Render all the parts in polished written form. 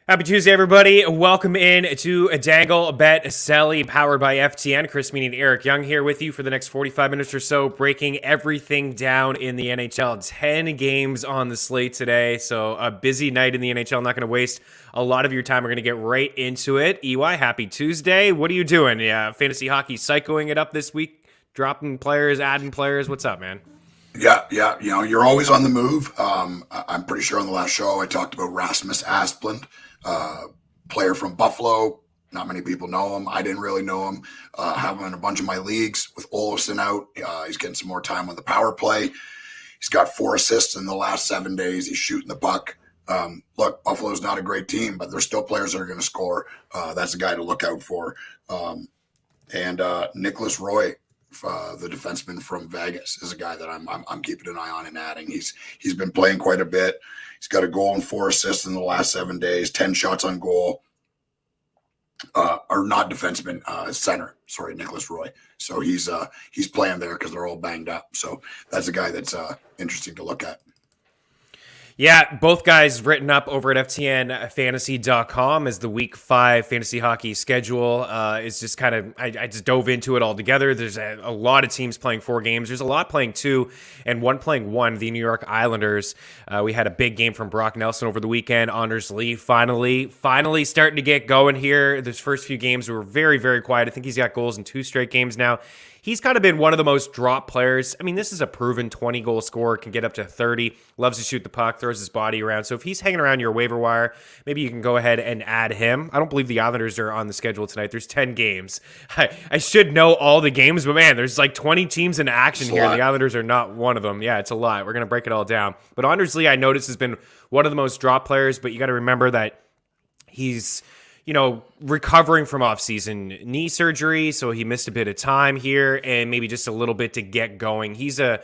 Happy Tuesday, everybody. Welcome in to a Dangle Bet Celly powered by FTN. Chris Meaney and Eric Young here with you for the next 45 minutes or so, breaking everything down in the NHL. 10 games on the slate today, so a busy night in the NHL. Not going to waste a lot of your time. We're going to get right into it. EY, happy Tuesday. What are you doing? Yeah, fantasy hockey psychoing it up this week, dropping players, adding players. What's up, man? Yeah. You know, you're always on the move. I'm pretty sure on the last show I talked about Rasmus Anderson, player from Buffalo. Not many people know him. I didn't really know him. Have him in a bunch of my leagues with Olofsson out. He's getting some more time on the power play. He's got 4 assists in the last 7 days. He's shooting the puck. Look, Buffalo's not a great team, but there's still players that are going to score. That's a guy to look out for. And Nicholas Roy, the defenseman from Vegas, is a guy that I'm keeping an eye on and adding. He's been playing quite a bit. He's got a goal and 4 assists in the last 7 days, 10 shots on goal. Or not defenseman, center. Sorry, Nicholas Roy. So he's playing there because they're all banged up. So that's a guy that's interesting to look at. Yeah, both guys written up over at FTNFantasy.com as the Week 5 fantasy hockey schedule is just kind of, I just dove into it all together. There's a lot of teams playing 4 games. There's a lot playing 2 and one playing 1, the New York Islanders. We had a big game from Brock Nelson over the weekend. Anders Lee finally starting to get going here. Those first few games were very, very quiet. I think he's got goals in 2 straight games now. He's kind of been one of the most dropped players. I mean, this is a proven 20-goal scorer, can get up to 30, loves to shoot the puck, throws his body around. So if he's hanging around your waiver wire, maybe you can go ahead and add him. I don't believe the Islanders are on the schedule tonight. There's 10 games. I should know all the games, but man, there's like 20 teams in action here. The Islanders are not one of them. Yeah, it's a lot. We're going to break it all down. But Anders Lee, I noticed, has been one of the most dropped players, but you got to remember that he's recovering from off-season knee surgery, so he missed a bit of time here and maybe just a little bit to get going. He's a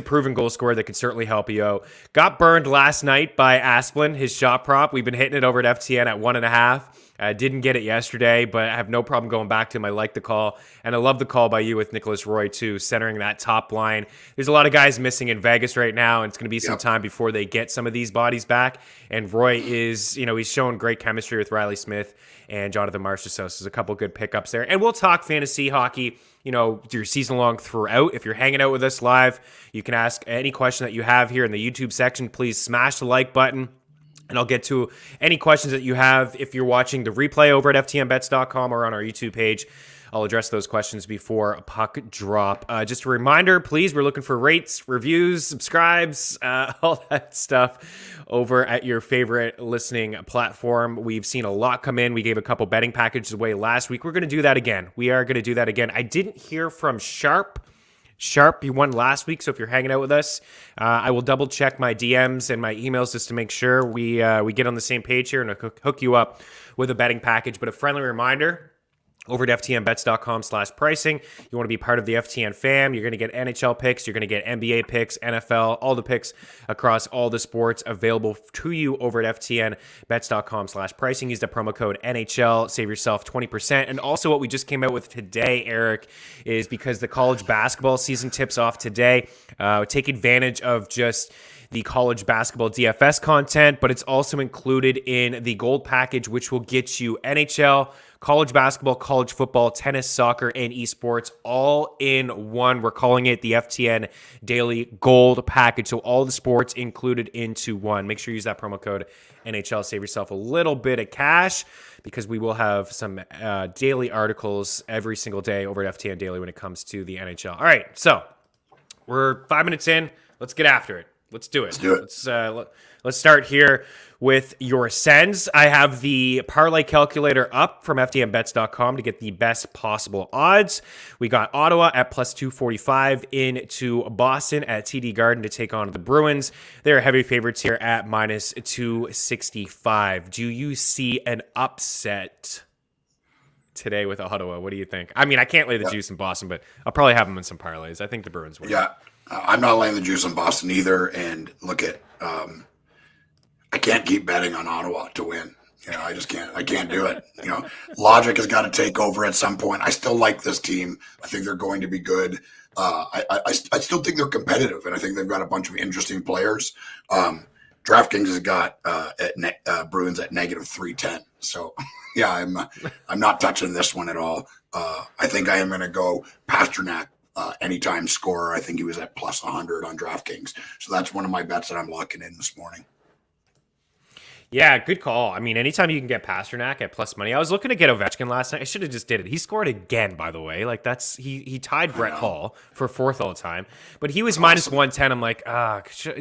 proven goal scorer that can certainly help you out. Got burned last night by Asplund, his shot prop. We've been hitting it over at FTN at 1.5. Didn't get it yesterday, but I have no problem going back to him. I like the call, and I love the call by you with Nicholas Roy, too, centering that top line. There's a lot of guys missing in Vegas right now, and it's going to be some time before they get some of these bodies back. And Roy is, he's shown great chemistry with Riley Smith and Jonathan Marchessault. So there's a couple good pickups there. And we'll talk fantasy hockey, your season long throughout. If you're hanging out with us live, you can ask any question that you have here in the YouTube section. Please smash the like button, and I'll get to any questions that you have. If you're watching the replay over at ftnbets.com or on our YouTube page, I'll address those questions before a puck drop. Just a reminder, please, we're looking for rates, reviews, subscribes, all that stuff over at your favorite listening platform. We've seen a lot come in. We gave a couple betting packages away last week. We're going to do that again. We are going to do that again. I didn't hear from Sharp, you won last week, so if you're hanging out with us, I will double check my DMs and my emails just to make sure we get on the same page here and hook you up with a betting package. But a friendly reminder, over at ftnbets.com/pricing. You want to be part of the FTN fam. You're going to get NHL picks. You're going to get NBA picks, NFL, all the picks across all the sports available to you over at ftnbets.com/pricing. Use the promo code NHL. Save yourself 20%. And also what we just came out with today, Eric, is because the college basketball season tips off today. Take advantage of just the college basketball DFS content, but it's also included in the gold package, which will get you NHL, college basketball, college football, tennis, soccer, and esports all in one. We're calling it the FTN Daily Gold Package. So all the sports included into one. Make sure you use that promo code NHL. Save yourself a little bit of cash because we will have some daily articles every single day over at FTN Daily when it comes to the NHL. All right, so we're 5 minutes in. Let's get after it. Let's do it. Let's start here with your sends. I have the parlay calculator up from ftnbets.com to get the best possible odds. We got Ottawa at plus 245 into Boston at TD Garden to take on the Bruins. They're heavy favorites here at minus 265. Do you see an upset today with Ottawa? What do you think? I mean, I can't lay the juice in Boston, but I'll probably have them in some parlays. I think the Bruins win. Yeah. I'm not laying the juice on Boston either, and look at I can't keep betting on Ottawa to win. I just can't. I can't do it. Logic has got to take over at some point. I still like this team. I think they're going to be good. I still think they're competitive, and I think they've got a bunch of interesting players. DraftKings has got Bruins at -310. So yeah, I'm not touching this one at all. I think I am going to go Pasternak anytime scorer. I think he was at +100 on DraftKings. So that's one of my bets that I'm locking in this morning. Yeah, good call. I mean, anytime you can get Pasternak at plus money. I was looking to get Ovechkin last night. I should have just did it. He scored again, by the way. Like that's he tied Brett Hall for fourth all time, but he was minus 110. I'm like,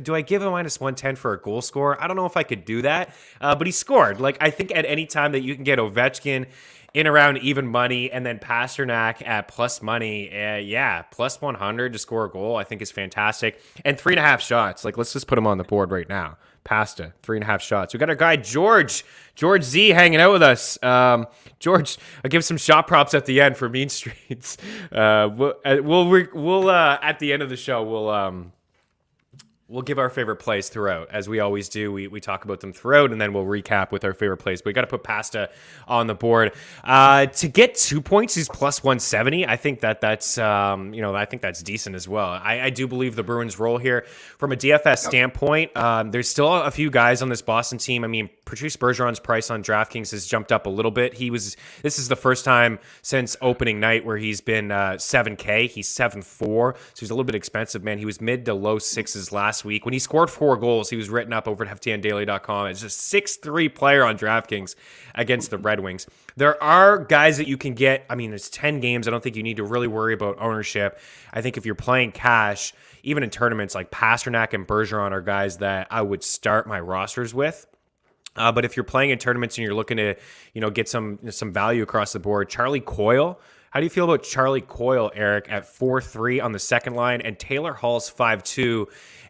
do I give him minus 110 for a goal scorer? I don't know if I could do that, but he scored. Like I think at any time that you can get Ovechkin in around even money and then Pasternak at plus money, plus 100 to score a goal, I think is fantastic. And 3.5 shots. Like let's just put him on the board right now. Pasta, 3.5 shots. We got our guy George Z hanging out with us. George, I'll give some shot props at the end for Mean Streets. We'll at the end of the show we'll give our favorite plays throughout, as we always do. We talk about them throughout, and then we'll recap with our favorite plays. But we got to put Pasta on the board. To get 2 points, he's plus 170. I think that's I think that's decent as well. I do believe the Bruins roll here from a DFS standpoint. There's still a few guys on this Boston team. I mean, Patrice Bergeron's price on DraftKings has jumped up a little bit. This is the first time since opening night where he's been 7K. He's 7.4, so he's a little bit expensive, man. He was mid to low sixes last week. When he scored 4 goals, he was written up over at FTNDaily.com as a 6'3" player on DraftKings against the Red Wings. There are guys that you can get. I mean, there's 10 games. I don't think you need to really worry about ownership. I think if you're playing cash, even in tournaments, like Pasternak and Bergeron are guys that I would start my rosters with. But if you're playing in tournaments and you're looking to, get some value across the board, Charlie Coyle. How do you feel about Charlie Coyle, Eric, at 4.3 on the second line, and Taylor Hall's 5.2?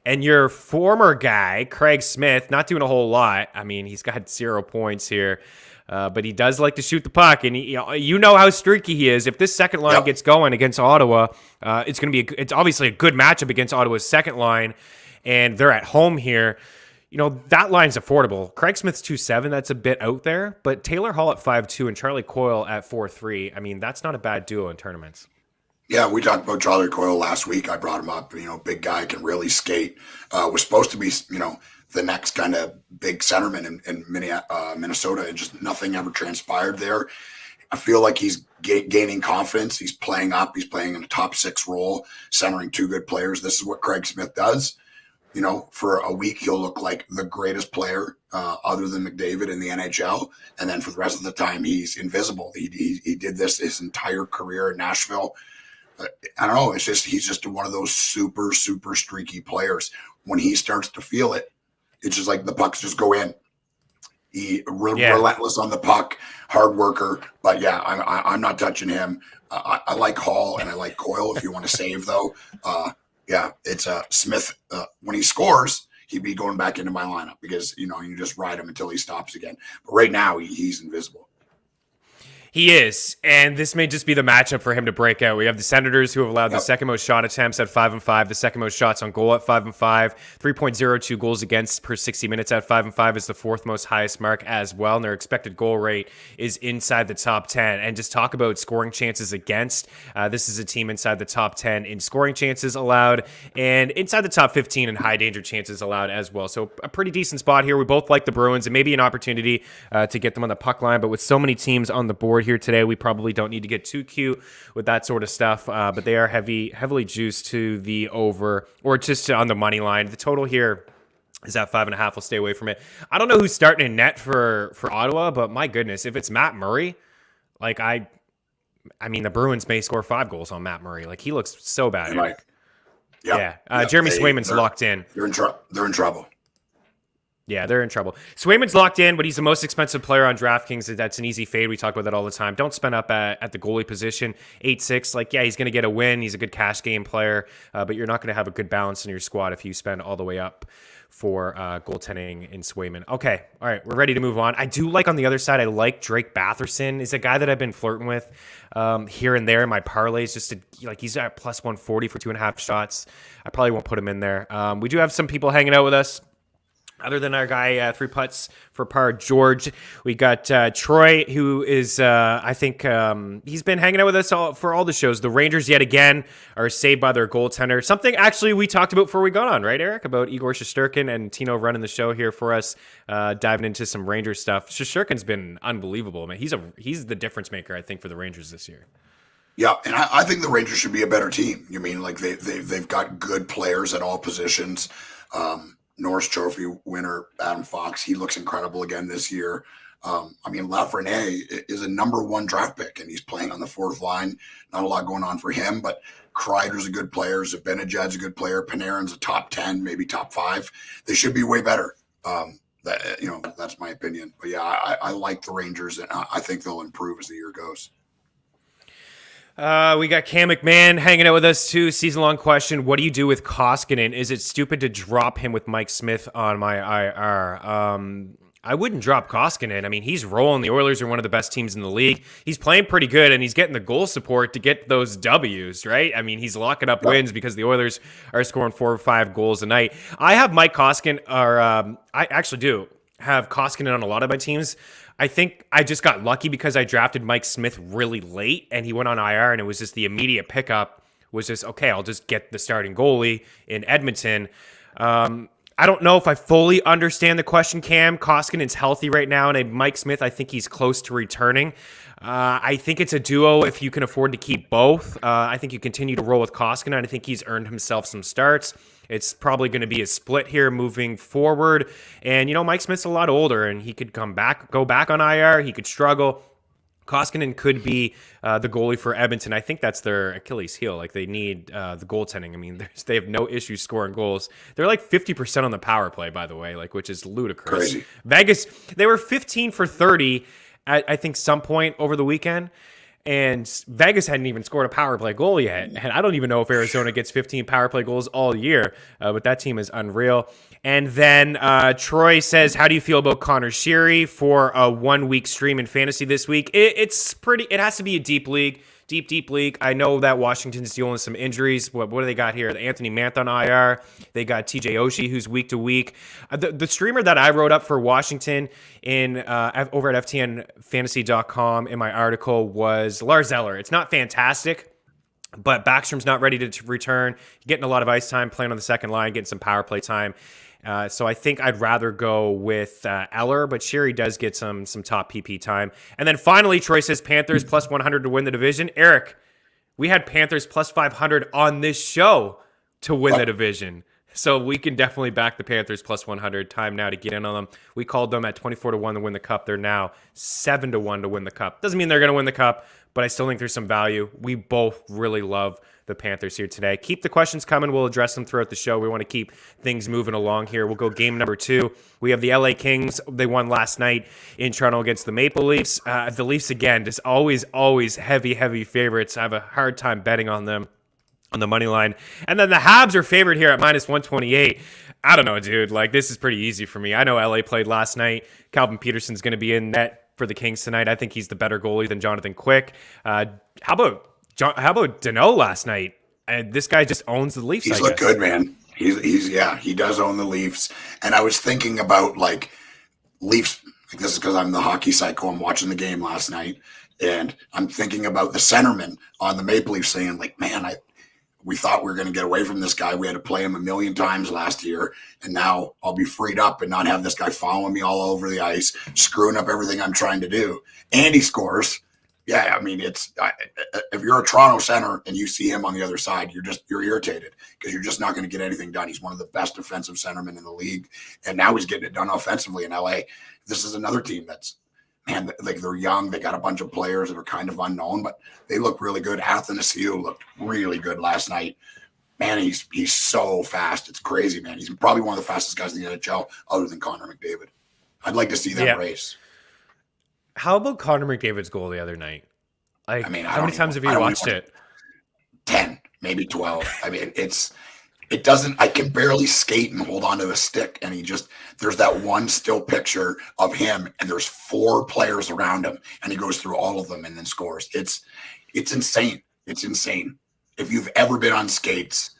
And your former guy, Craig Smith, not doing a whole lot. I mean, he's got 0 points here, but he does like to shoot the puck, and you know how streaky he is. If this second line gets going against Ottawa, it's obviously a good matchup against Ottawa's second line, and they're at home here. That line's affordable. Craig Smith's 2.7. That's a bit out there, but Taylor Hall at 5.2 and Charlie Coyle at 4.3. I mean, that's not a bad duo in tournaments. Yeah, we talked about Charlie Coyle last week. I brought him up. Big guy, can really skate. Was supposed to be, the next kind of big centerman in Minnesota, and just nothing ever transpired there. I feel like he's gaining confidence. He's playing up. He's playing in a top 6 role, centering 2 good players. This is what Craig Smith does. For a week, he'll look like the greatest player other than McDavid in the NHL. And then for the rest of the time, he's invisible. He did this his entire career in Nashville. I don't know. He's just one of those super, super streaky players. When he starts to feel it, it's just like the pucks just go in. Relentless on the puck, hard worker. But yeah, I'm not touching him. I like Hall and I like Coyle if you want to save, though. It's Smith. When he scores, he'd be going back into my lineup because, you just ride him until he stops again. But right now, he's invisible. He is, and this may just be the matchup for him to break out. We have the Senators, who have allowed the second most shot attempts at 5-5, the second most shots on goal at 5-5, 3.02 goals against per 60 minutes at 5-5 is the 4th most highest mark as well, and their expected goal rate is inside the top 10. And just talk about scoring chances against. This is a team inside the top 10 in scoring chances allowed, and inside the top 15 in high danger chances allowed as well. So a pretty decent spot here. We both like the Bruins, and maybe an opportunity to get them on the puck line, but with so many teams on the board here today, we probably don't need to get too cute with that sort of stuff, but they are heavily juiced to the over, or just on the money line. The total here is at 5.5. We'll stay away from it. I don't know who's starting in net for Ottawa, but my goodness, if it's Matt Murray, like I mean, the Bruins may score 5 goals on Matt Murray. Like, he looks so bad. Right. Jeremy Swayman's locked in. They're in trouble. Yeah, they're in trouble. Swayman's locked in, but he's the most expensive player on DraftKings. That's an easy fade. We talk about that all the time. Don't spend up at the goalie position. 8.6. Like, yeah, he's going to get a win. He's a good cash game player, but you're not going to have a good balance in your squad if you spend all the way up for goaltending in Swayman. Okay, all right, we're ready to move on. I do like, on the other side, I like Drake Batherson. He's a guy that I've been flirting with here and there in my parlays. He's at plus 140 for 2.5 shots. I probably won't put him in there. We do have some people hanging out with us. Other than our guy, 3 putts for par, George, we got Troy, who is, I think, he's been hanging out with us for all the shows. The Rangers, yet again, are saved by their goaltender. Something, actually, we talked about before we got on, right, Eric? About Igor Shesterkin and Tino running the show here for us, diving into some Rangers stuff. Shesterkin's been unbelievable, man. He's the difference maker, I think, for the Rangers this year. Yeah, and I think the Rangers should be a better team. You mean, like, they've got good players at all positions. Norris Trophy winner Adam Fox, he looks incredible again this year. I mean, Lafreniere is a number 1 draft pick, and he's playing on the 4th line. Not a lot going on for him, but Kreider's a good player. Zibanejad's a good player. Panarin's a top 10, maybe top 5. They should be way better. That's my opinion. But yeah, I like the Rangers, and I think they'll improve as the year goes. We got Cam McMahon hanging out with us too. Season-long question: what do you do with Koskinen? Is it stupid to drop him with Mike Smith on my IR? I wouldn't drop Koskinen. I mean, he's rolling. The Oilers are one of the best teams in the league. He's playing pretty good, and he's getting the goal support to get those W's, right? I mean, he's locking up wins because the Oilers are scoring 4 or 5 goals a night. I have Mike Koskinen, I actually do have Koskinen on a lot of my teams. I think I just got lucky because I drafted Mike Smith really late, and he went on IR, and it was just the immediate pickup was just, okay, I'll just get the starting goalie in Edmonton. I don't know if I fully understand the question, Cam. Koskinen's healthy right now, and Mike Smith, I think he's close to returning. I think it's a duo if you can afford to keep both. I think you continue to roll with Koskinen. I think he's earned himself some starts. It's probably going to be a split here moving forward. And, Mike Smith's a lot older, and he could go back on IR. He could struggle. Koskinen could be the goalie for Edmonton. I think that's their Achilles heel. Like, they need the goaltending. I mean, they have no issue scoring goals. They're like 50% on the power play, by the way, which is ludicrous. Crazy. Vegas, they were 15 for 30 at, I think, some point over the weekend. And Vegas hadn't even scored a power play goal yet. And I don't even know if Arizona gets 15 power play goals all year. But that team is unreal. And then Troy says, how do you feel about Conor Sheary for a 1-week stream in fantasy this week? It has to be a deep league. Deep league. I know that Washington's dealing with some injuries. What do they got here? Anthony Mantha on IR. They got TJ Oshie, who's week to week. The streamer that I wrote up for Washington over at FTNFantasy.com in my article was Lars Eller. It's not fantastic, but Backstrom's not ready to return. Getting a lot of ice time, playing on the second line, getting some power play time. So I think I'd rather go with Eller, but Sheary does get some top PP time. And then finally, Troy says Panthers plus 100 to win the division. Eric, we had Panthers plus 500 on this show to win the division. So we can definitely back the Panthers plus 100. Time now to get in on them. We called them at 24-1 to win the Cup. They're now 7-1 to win the Cup. Doesn't mean they're going to win the Cup, but I still think there's some value. We both really love the Panthers here today. Keep the questions coming. We'll address them throughout the show. We want to keep things moving along here. We'll go game number 2. We have the LA Kings. They won last night in Toronto against the Maple Leafs. The Leafs, again, just always heavy favorites. I have a hard time betting on them on the money line. And then the Habs are favored here at minus 128. I don't know, dude. Like, this is pretty easy for me. I know LA played last night. Calvin Peterson's going to be in net for the Kings tonight. I think he's the better goalie than Jonathan Quick. How about Dano last night? This guy just owns the Leafs. He's looked good, man. He does own the Leafs. And I was thinking about like Leafs. Like, this is because I'm the hockey psycho. I'm watching the game last night, and I'm thinking about the centerman on the Maple Leafs saying, like, man, we thought we were going to get away from this guy. We had to play him a million times last year, and now I'll be freed up and not have this guy following me all over the ice, screwing up everything I'm trying to do. And he scores. Yeah, I mean, if you're a Toronto center and you see him on the other side, you're irritated because you're just not going to get anything done. He's one of the best defensive centermen in the league, and now he's getting it done offensively in LA. This is another team that's, man, like, they're young. They got a bunch of players that are kind of unknown, but they look really good. Athanasiou looked really good last night. Man, he's so fast. It's crazy, man. He's probably one of the fastest guys in the NHL other than Connor McDavid. I'd like to see that race. How about Connor McDavid's goal the other night? Like, I mean, how many times have you watched it? 10, maybe 12. I mean, it doesn't, I can barely skate and hold onto a stick. And there's that one still picture of him, and there's 4 players around him, and he goes through all of them and then scores. It's insane. It's insane. If you've ever been on skates,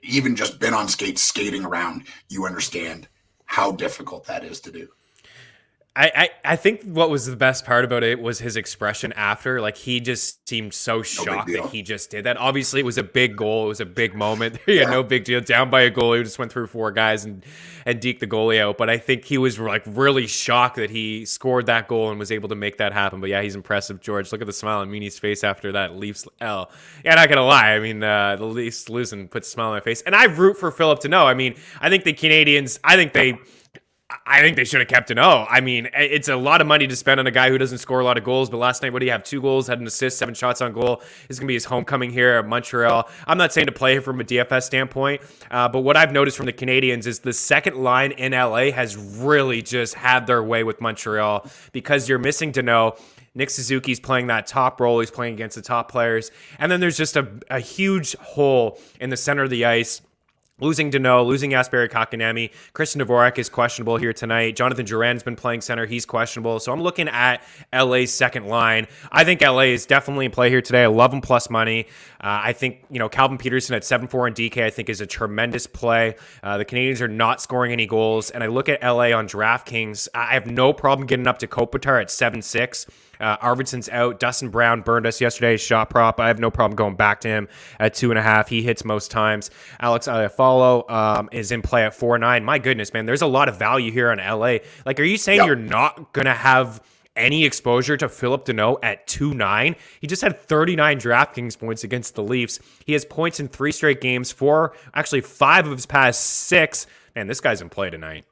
even just been on skates, skating around, you understand how difficult that is to do. I think what was the best part about it was his expression after. Like, he just seemed so shocked that he just did that. Obviously, it was a big goal. It was a big moment. He had no big deal. Down by a goal, he just went through 4 guys and deked the goalie out. But I think he was like really shocked that he scored that goal and was able to make that happen. But yeah, he's impressive, George. Look at the smile on Meaney's face after that Leafs L. Yeah, not gonna lie. I mean, the Leafs losing puts a smile on my face, and I root for Philip to know. I mean, I think the Canadians. I think they should have kept an O. I mean, it's a lot of money to spend on a guy who doesn't score a lot of goals. But last night, what do you have? 2 goals, had an assist, 7 shots on goal. This is going to be his homecoming here at Montreal. I'm not saying to play him from a DFS standpoint, but what I've noticed from the Canadians is the second line in LA has really just had their way with Montreal because you're missing Danault. Nick Suzuki's playing that top role. He's playing against the top players. And then there's just a huge hole in the center of the ice. Losing Danault, losing Jesperi Kotkaniemi. Christian Dvorak is questionable here tonight. Jonathan Duran's been playing center. He's questionable. So I'm looking at LA's second line. I think LA is definitely in play here today. I love them plus money. I think, Calvin Peterson at 7-4 and DK, I think is a tremendous play. The Canadians are not scoring any goals. And I look at LA on DraftKings. I have no problem getting up to Kopitar at 7-6. Arvidsson's out. Dustin Brown burned us yesterday, shot prop. I have no problem going back to him at 2.5. He hits most times. Alex Iafallo is in play at 4.9. My goodness, man, there's a lot of value here on LA. Like, are you saying you're not going to have any exposure to Philip Danault at 2.9? He just had 39 DraftKings points against the Leafs. He has points in 3 straight games, 5 of his past 6. Man, this guy's in play tonight.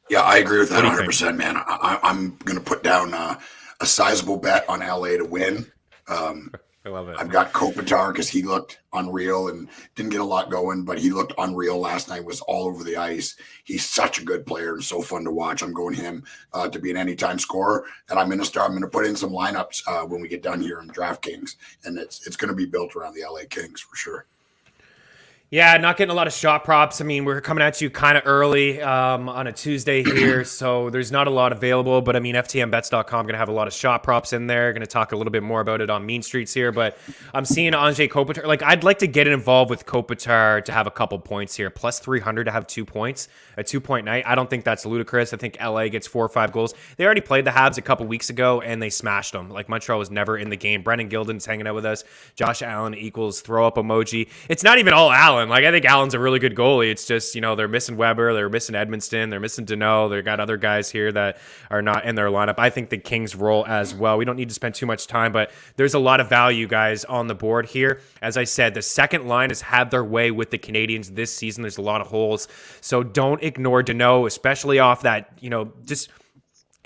Yeah, I agree with that 100%, man. I'm going to put down a sizable bet on LA to win. I love it. I've got Kopitar because he looked unreal and didn't get a lot going, but he looked unreal last night, was all over the ice. He's such a good player and so fun to watch. I'm going him to be an anytime scorer, and I'm going to put in some lineups when we get done here in DraftKings, and it's going to be built around the LA Kings for sure. Yeah, not getting a lot of shot props. I mean, we're coming at you kind of early on a Tuesday here, so there's not a lot available. But I mean, FTNBets.com going to have a lot of shot props in there. Going to talk a little bit more about it on Mean Streets here. But I'm seeing Anze Kopitar. Like, I'd like to get involved with Kopitar to have a couple points here. Plus 300 to have 2 points, a 2-point night. I don't think that's ludicrous. I think LA gets 4 or 5 goals. They already played the Habs a couple weeks ago, and they smashed them. Like, Montreal was never in the game. Brendan Gilden's hanging out with us. Josh Allen equals throw up emoji. It's not even all Allen. Like, I think Allen's a really good goalie. It's just, they're missing Weber, they're missing Edmonston, they're missing Danault. They've got other guys here that are not in their lineup. I think the Kings roll as well. We don't need to spend too much time, but there's a lot of value, guys, on the board here. As I said, the second line has had their way with the Canadians this season. There's a lot of holes. So don't ignore Danault, especially off that,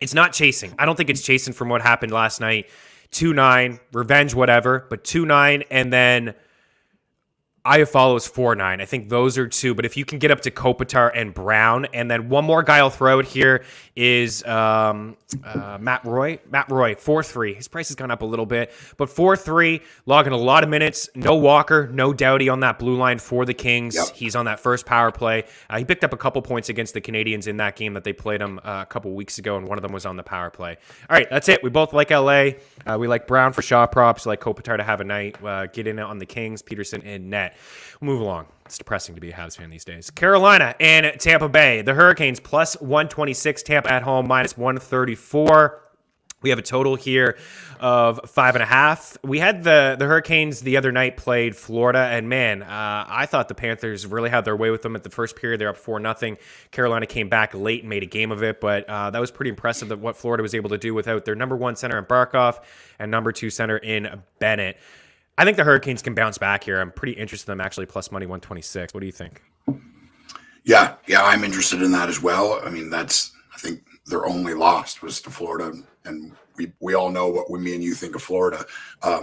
it's not chasing. I don't think it's chasing from what happened last night. 2-9, revenge, whatever, but 2-9, and then Iafallo is 4.9. I think those are 2. But if you can get up to Kopitar and Brown, and then one more guy I'll throw out here is Matt Roy. Matt Roy, 4.3. His price has gone up a little bit, but 4.3, logging a lot of minutes. No Walker, no Doughty on that blue line for the Kings. Yep. He's on that first power play. He picked up a couple points against the Canadians in that game that they played him a couple weeks ago, and one of them was on the power play. All right, that's it. We both like LA. We like Brown for shot props. We like Kopitar to have a night. Get in on the Kings, Peterson, and net. We'll move along. It's depressing to be a Habs fan these days. Carolina and Tampa Bay. The Hurricanes plus 126. Tampa at home minus 134. We have a total here of 5.5. We had the Hurricanes the other night played Florida, and man, I thought the Panthers really had their way with them at the first period. They're up 4-0. Carolina came back late and made a game of it, but that was pretty impressive that what Florida was able to do without their number 1 center in Barkov and number 2 center in Bennett. I think the Hurricanes can bounce back here. I'm pretty interested in them actually plus money 126. What do you think? Yeah, I'm interested in that as well. I mean, I think their only loss was to Florida, and we all know what me and you think of Florida.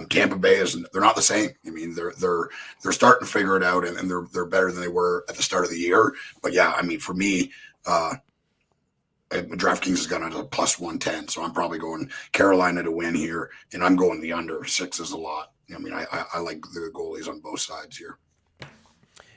Tampa Bay they're not the same. I mean, they're starting to figure it out, and they're better than they were at the start of the year. But yeah, I mean, for me, DraftKings has gone at a plus 110, so I'm probably going Carolina to win here, and I'm going the under. 6 is a lot. I mean, I like the goalies on both sides here.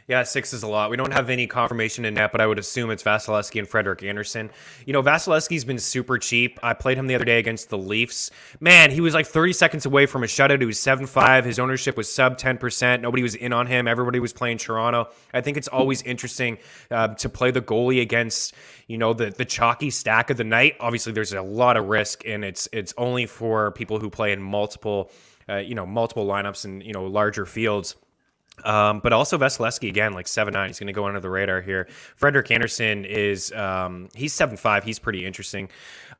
Yeah, 6 is a lot. We don't have any confirmation in net, but I would assume it's Vasilevsky and Frederik Anderson. You know, Vasilevsky's been super cheap. I played him the other day against the Leafs. Man, he was like 30 seconds away from a shutout. He was 7-5. His ownership was sub 10%. Nobody was in on him. Everybody was playing Toronto. I think it's always interesting to play the goalie against, you know, the chalky stack of the night. Obviously, there's a lot of risk, and it's only for people who play in multiple lineups and, you know, larger fields. But also Vasilevsky, again, like 7-9. He's going to go under the radar here. Frederik Anderson is he's 7-5. He's pretty interesting.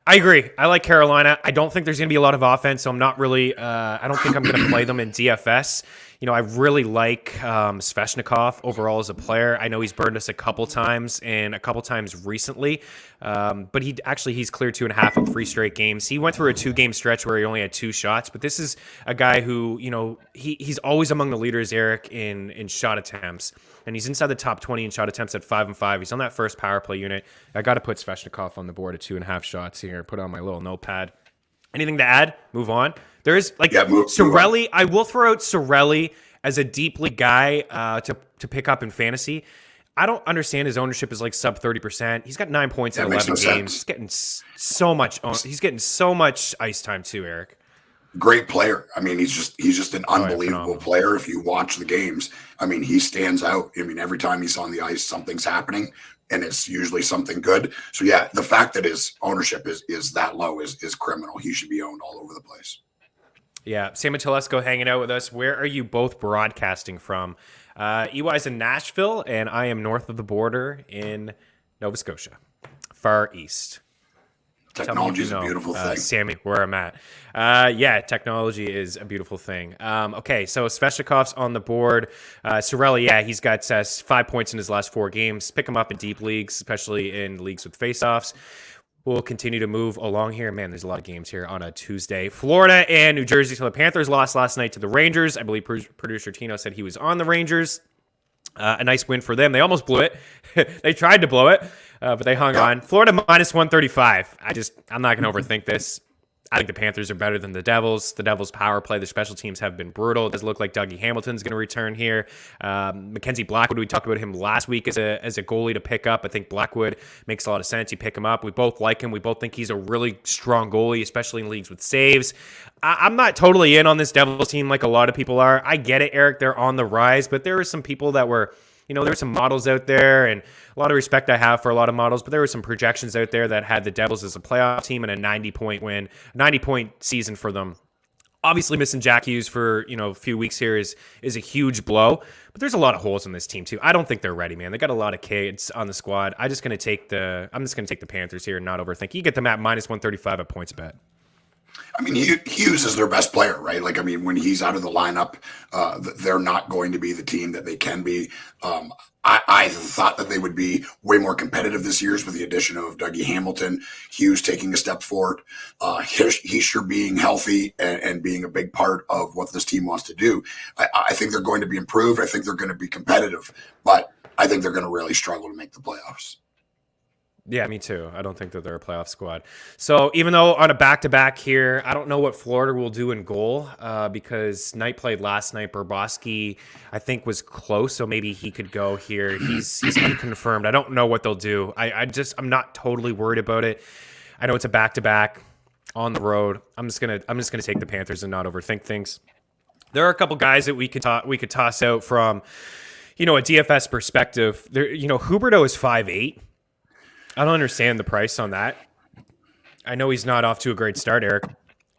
I agree. I like Carolina. I don't think there's going to be a lot of offense, so I'm not really I don't think I'm going to play them in DFS. You know, I really like Svechnikov overall as a player. I know he's burned us a couple times and a couple times recently, but he's cleared 2.5 in 3 straight games. He went through a 2-game stretch where he only had 2 shots, but this is a guy who, you know, he's always among the leaders, Eric, in shot attempts, and he's inside the top 20 in shot attempts at 5-5. He's on that first power play unit. I got to put Svechnikov on the board at 2.5 shots here. Put on my little notepad. Anything to add? Move on. There is Cirelli. I will throw out Cirelli as a deep league guy to pick up in fantasy. I don't understand his ownership is like sub 30%. He's got 9 points in 11 games. He's getting so much. He's getting so much ice time too, Eric. Great player. I mean, he's just an unbelievable player. If you watch the games, I mean, he stands out. I mean, every time he's on the ice, something's happening, and it's usually something good. So yeah, the fact that his ownership is that low is criminal. He should be owned all over the place. Yeah, Sam Telesco hanging out with us. Where are you both broadcasting from? EY's in Nashville, and I am north of the border in Nova Scotia, far east. Technology is a beautiful thing. Sammy, where I'm at. Yeah, technology is a beautiful thing. Okay, so Svechnikov's on the board. Cirelli, yeah, he's got 5 points in his last 4 games. Pick him up in deep leagues, especially in leagues with faceoffs. We'll continue to move along here. Man, there's a lot of games here on a Tuesday. Florida and New Jersey. So the Panthers lost last night to the Rangers. I believe producer Tino said he was on the Rangers. A nice win for them. They almost blew it. They tried to blow it, but they hung on. Florida minus 135. I'm not going to overthink this. I think the Panthers are better than the Devils. The Devils' power play, the special teams have been brutal. It does look like Dougie Hamilton's going to return here. Mackenzie Blackwood, we talked about him last week as a goalie to pick up. I think Blackwood makes a lot of sense. You pick him up. We both like him. We both think he's a really strong goalie, especially in leagues with saves. I'm not totally in on this Devils team like a lot of people are. I get it, Eric. They're on the rise, but there are some people that were, you know, there were some models out there, and a lot of respect I have for a lot of models, but there were some projections out there that had the Devils as a playoff team and a 90-point win, 90-point season for them. Obviously, missing Jack Hughes for, you know, a few weeks here is a huge blow, but there's a lot of holes in this team too. I don't think they're ready, man. They got a lot of kids on the squad. I'm just going to take the Panthers here and not overthink. You get them at minus 135 at points bet. I mean, Hughes is their best player, right? Like, I mean, when he's out of the lineup, they're not going to be the team that they can be. I thought that they would be way more competitive this year with the addition of Dougie Hamilton, Hughes taking a step forward, Hischier being healthy and being a big part of what this team wants to do. I think they're going to be improved. I think they're going to be competitive, but I think they're going to really struggle to make the playoffs. Yeah, me too. I don't think that they're a playoff squad. So even though on a back-to-back here, I don't know what Florida will do in goal because Knight played last night. Bobrovsky, I think, was close, so maybe he could go here. He's unconfirmed. I don't know what they'll do. I'm not totally worried about it. I know it's a back-to-back on the road. I'm just gonna take the Panthers and not overthink things. There are a couple guys that we could toss out from, you know, a DFS perspective. There, you know, Huberdeau is 5'8". I don't understand the price on that. I know he's not off to a great start, Eric.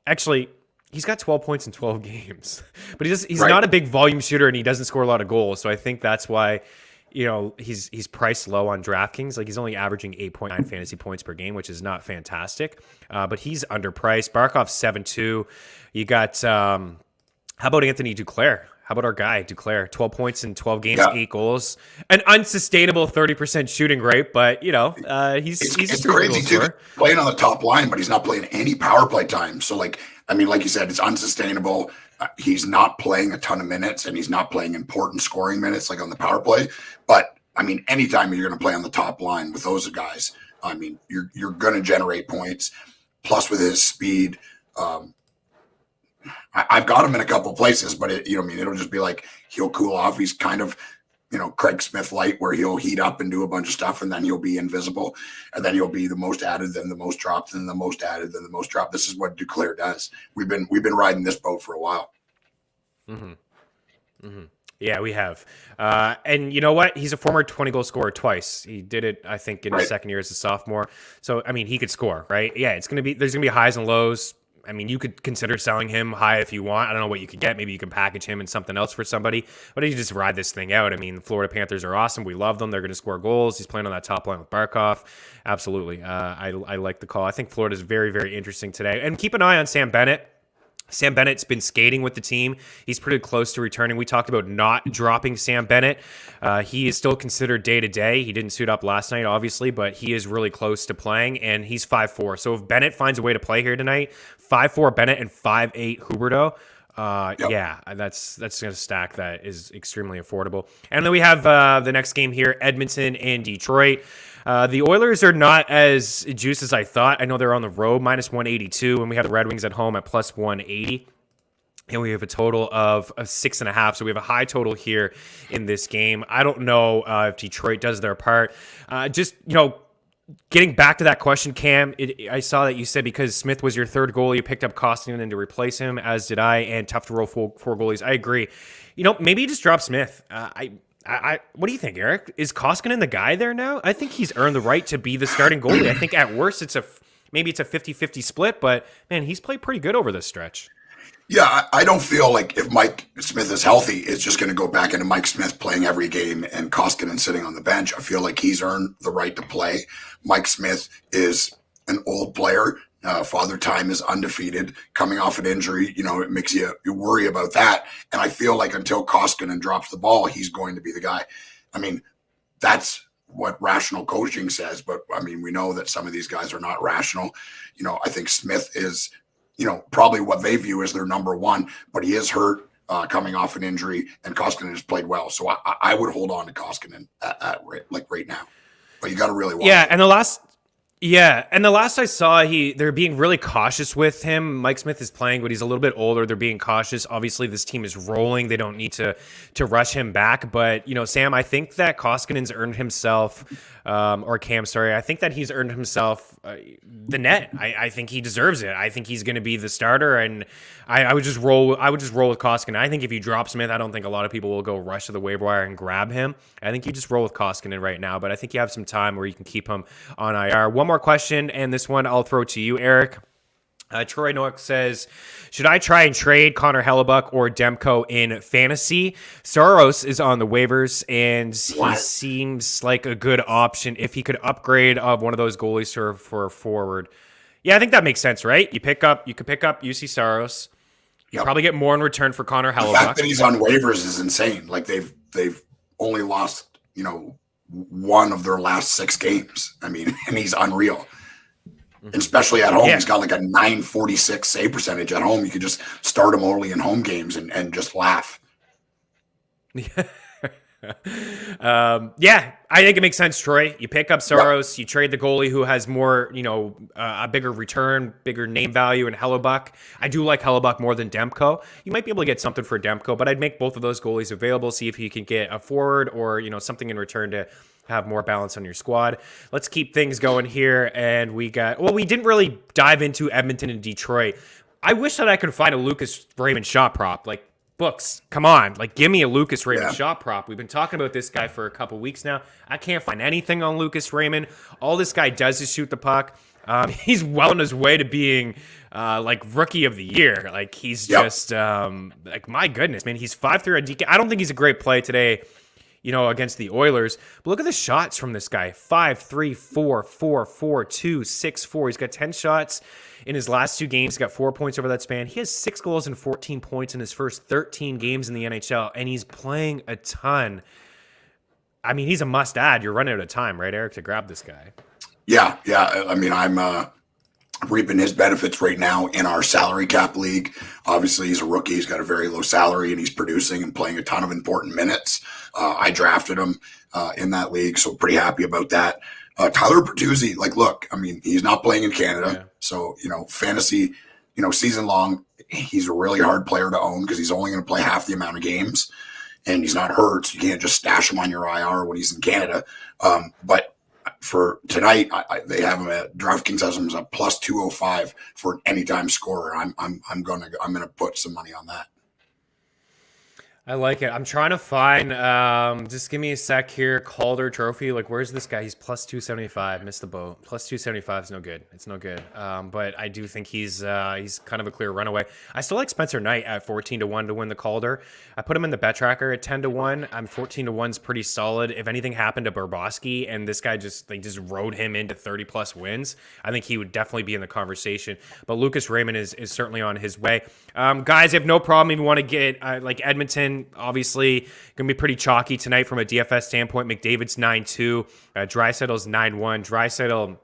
Actually, he's got 12 points in 12 games. But he's not a big volume shooter, and he doesn't score a lot of goals. So I think that's why, you know, he's priced low on DraftKings. Like, he's only averaging 8.9 fantasy points per game, which is not fantastic. But he's underpriced. Barkov's 7.2. You got, how about Anthony Duclair? How about our guy, Duclair? 12 points in 12 games, 8 goals. An unsustainable 30% shooting rate, but, you know, he's crazy, too. Playing on the top line, but he's not playing any power play time. So, like, I mean, like you said, it's unsustainable. He's not playing a ton of minutes, and he's not playing important scoring minutes, like on the power play. But, I mean, anytime you're going to play on the top line with those guys, I mean, you're going to generate points. Plus, with his speed, I've got him in a couple places, but it'll just be like he'll cool off. He's kind of Craig Smith light, where he'll heat up and do a bunch of stuff, and then he'll be invisible, and then he'll be the most added, then the most dropped, then the most added, then the most dropped. This is what Duclair does. We've been riding this boat for a while. Mm-hmm. Mm-hmm. Yeah, we have. And you know what? He's a former 20-goal scorer twice. He did it, I think, in his second year as a sophomore. So, I mean, he could score, right? Yeah, there's going to be highs and lows. I mean, you could consider selling him high if you want. I don't know what you could get. Maybe you can package him in something else for somebody. But you just ride this thing out. I mean, the Florida Panthers are awesome. We love them. They're going to score goals. He's playing on that top line with Barkov. Absolutely. I like the call. I think Florida's very, very interesting today. And keep an eye on Sam Bennett. Sam Bennett's been skating with the team. He's pretty close to returning. We talked about not dropping Sam Bennett. He is still considered day-to-day. He didn't suit up last night, obviously, but he is really close to playing, and he's 5'4". So if Bennett finds a way to play here tonight, 5'4" Bennett and 5'8" Huberdeau, yeah, that's going to stack that is extremely affordable. And then we have the next game here, Edmonton and Detroit. The Oilers are not as juiced as I thought. I know they're on the road, minus 182, and we have the Red Wings at home at plus 180. And we have a total of 6.5. So we have a high total here in this game. I don't know if Detroit does their part. Getting back to that question, Cam, I saw that you said because Smith was your third goalie, you picked up Koskinen to replace him, as did I, and tough to roll four goalies. I agree. Maybe you just drop Smith. What do you think, Eric? Is Koskinen the guy there now? I think he's earned the right to be the starting goalie. I think at worst maybe it's a 50-50 split, but man, he's played pretty good over this stretch. Yeah, I don't feel like if Mike Smith is healthy, it's just going to go back into Mike Smith playing every game and Koskinen sitting on the bench. I feel like he's earned the right to play. Mike Smith is an old player. Father Time is undefeated, coming off an injury. It makes you worry about that. And I feel like until Koskinen drops the ball, he's going to be the guy. I mean, that's what rational coaching says. But, I mean, we know that some of these guys are not rational. I think Smith is probably what they view as their number one, but he is hurt coming off an injury, and Koskinen has played well. So I would hold on to Koskinen at right now, but you got to really watch. Yeah, and the last I saw, they're being really cautious with him. Mike Smith is playing, but he's a little bit older. They're being cautious. Obviously, this team is rolling. They don't need to rush him back. But, Sam, I think that Koskinen's earned himself, or Cam, sorry, I think that he's earned himself the net. I think he deserves it. I think he's going to be the starter, and I would just roll with Koskinen. I think if you drop Smith, I don't think a lot of people will go rush to the waiver wire and grab him. I think you just roll with Koskinen right now, but I think you have some time where you can keep him on IR. One more question, and this one I'll throw to you, Eric. Troy Noack says, should I try and trade Connor Hellebuck or Demko in fantasy? Saros is on the waivers, and he seems like a good option if he could upgrade of one of those goalies for a forward. Yeah, I think that makes sense, right? You could pick up UC Saros. You probably get more in return for Connor Hellebuck. The fact that he's on waivers is insane. Like they've only lost, one of their last 6 games. I mean, and he's unreal. Mm-hmm. Especially at home. Yeah. He's got like a 946 save percentage at home. You could just start him only in home games and just laugh. Yeah, I think it makes sense, Troy. You pick up Saros, you trade the goalie who has more, a bigger return, bigger name value in Hellebuck. I do like Hellebuck more than Demko. You might be able to get something for Demko, but I'd make both of those goalies available, see if you can get a forward or, something in return to have more balance on your squad. Let's keep things going here. And we didn't really dive into Edmonton and Detroit. I wish that I could find a Lucas Raymond shot prop. Like, books, come on. Like, give me a Lucas Raymond shot prop. We've been talking about this guy for a couple weeks now. I can't find anything on Lucas Raymond. All this guy does is shoot the puck. He's well on his way to being rookie of the year. Like, he's just my goodness, man. He's 5'3" on DK. I don't think he's a great play today, against the Oilers. But look at the shots from this guy. 5'3", 4, 4, 4, 2, 6, 4. He's got 10 shots in his last 2 games. He's got 4 points over that span. He has 6 goals and 14 points in his first 13 games in the NHL, and he's playing a ton. I mean, he's a must-add. You're running out of time, right, Eric, to grab this guy? Yeah. I mean, I'm reaping his benefits right now in our salary cap league. Obviously, he's a rookie. He's got a very low salary, and he's producing and playing a ton of important minutes. I drafted him in that league, so pretty happy about that. Tyler Bertuzzi, look, I mean, he's not playing in Canada. So, fantasy, season long, he's a really hard player to own because he's only going to play half the amount of games. and he's not hurt, so you can't just stash him on your IR when he's in Canada. But for tonight, they have him at DraftKings has him as a plus 205 for an anytime scorer. I'm gonna put some money on that. I like it. I'm trying to find, just give me a sec here. Calder Trophy. Like, where's this guy? He's plus 275. Missed the boat. Plus 275 is no good. It's no good. But I do think he's kind of a clear runaway. I still like Spencer Knight at 14-1 to win the Calder. I put him in the bet tracker at 10-1. I'm 14-1's pretty solid. If anything happened to Bobrovsky and this guy they just rode him into 30 plus wins, I think he would definitely be in the conversation. But Lucas Raymond is certainly on his way. Guys, I have no problem if you want to get like Edmonton. Obviously, going to be pretty chalky tonight from a DFS standpoint. McDavid's 9-2. Draisaitl's 9-1. Draisaitl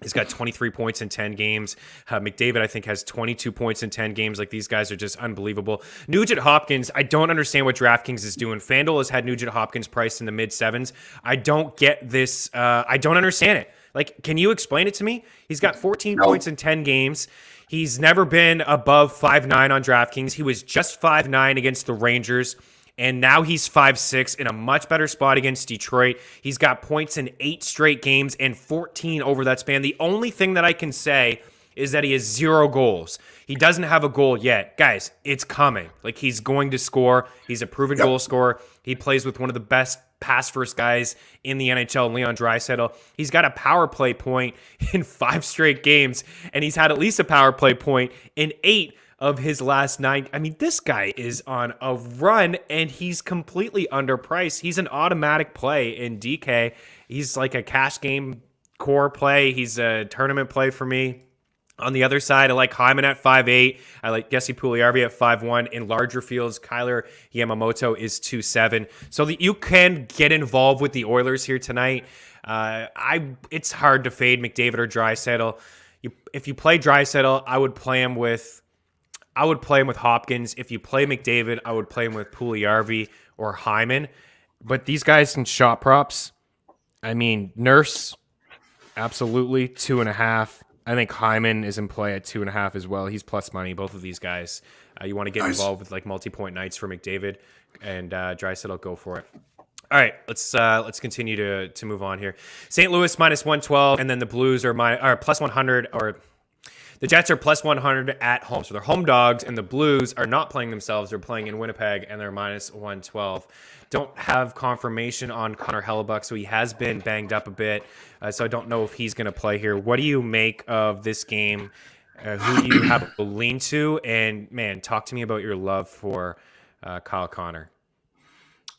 has got 23 points in 10 games. McDavid, I think, has 22 points in 10 games. Like, these guys are just unbelievable. Nugent Hopkins, I don't understand what DraftKings is doing. FanDuel has had Nugent Hopkins priced in the mid-7s. I don't get this. I don't understand it. Like, can you explain it to me? He's got 14 points in 10 games. He's never been above 5'9" on DraftKings. He was just 5'9" against the Rangers, and now he's 5'6" in a much better spot against Detroit. He's got points in 8 straight games and 14 over that span. The only thing that I can say is that he has 0 goals. He doesn't have a goal yet. Guys, it's coming. Like, he's going to score. He's a proven goal scorer. He plays with one of the best pass-first guys in the NHL, Leon Draisaitl. He's got a power play point in 5 straight games, and he's had at least a power play point in 8 of his last 9. I mean, this guy is on a run, and he's completely underpriced. He's an automatic play in DK. He's like a cash game core play. He's a tournament play for me. On the other side, I like Hyman at 5'8". I like Jesse Puljujarvi at 5'1". In larger fields, Kyler Yamamoto is 2'7". So that you can get involved with the Oilers here tonight. It's hard to fade McDavid or Draisaitl. If you play Draisaitl, I would play him with Hopkins. If you play McDavid, I would play him with Puljujarvi or Hyman. But these guys in shot props, I mean, Nurse, absolutely 2.5. I think Hyman is in play at 2.5 as well. He's plus money, both of these guys. You want to get involved with like multi-point nights for McDavid, and Draisaitl, go for it. All right, let's continue to move on here. St. Louis minus 112, and then the Blues are plus 100, or the Jets are plus 100 at home. So they're home dogs, and the Blues are not playing themselves. They're playing in Winnipeg, and they're minus 112. Don't have confirmation on Connor Hellebuyck, so he has been banged up a bit. So I don't know if he's going to play here. What do you make of this game? Who do you have a lean to? And, man, talk to me about your love for Kyle Connor.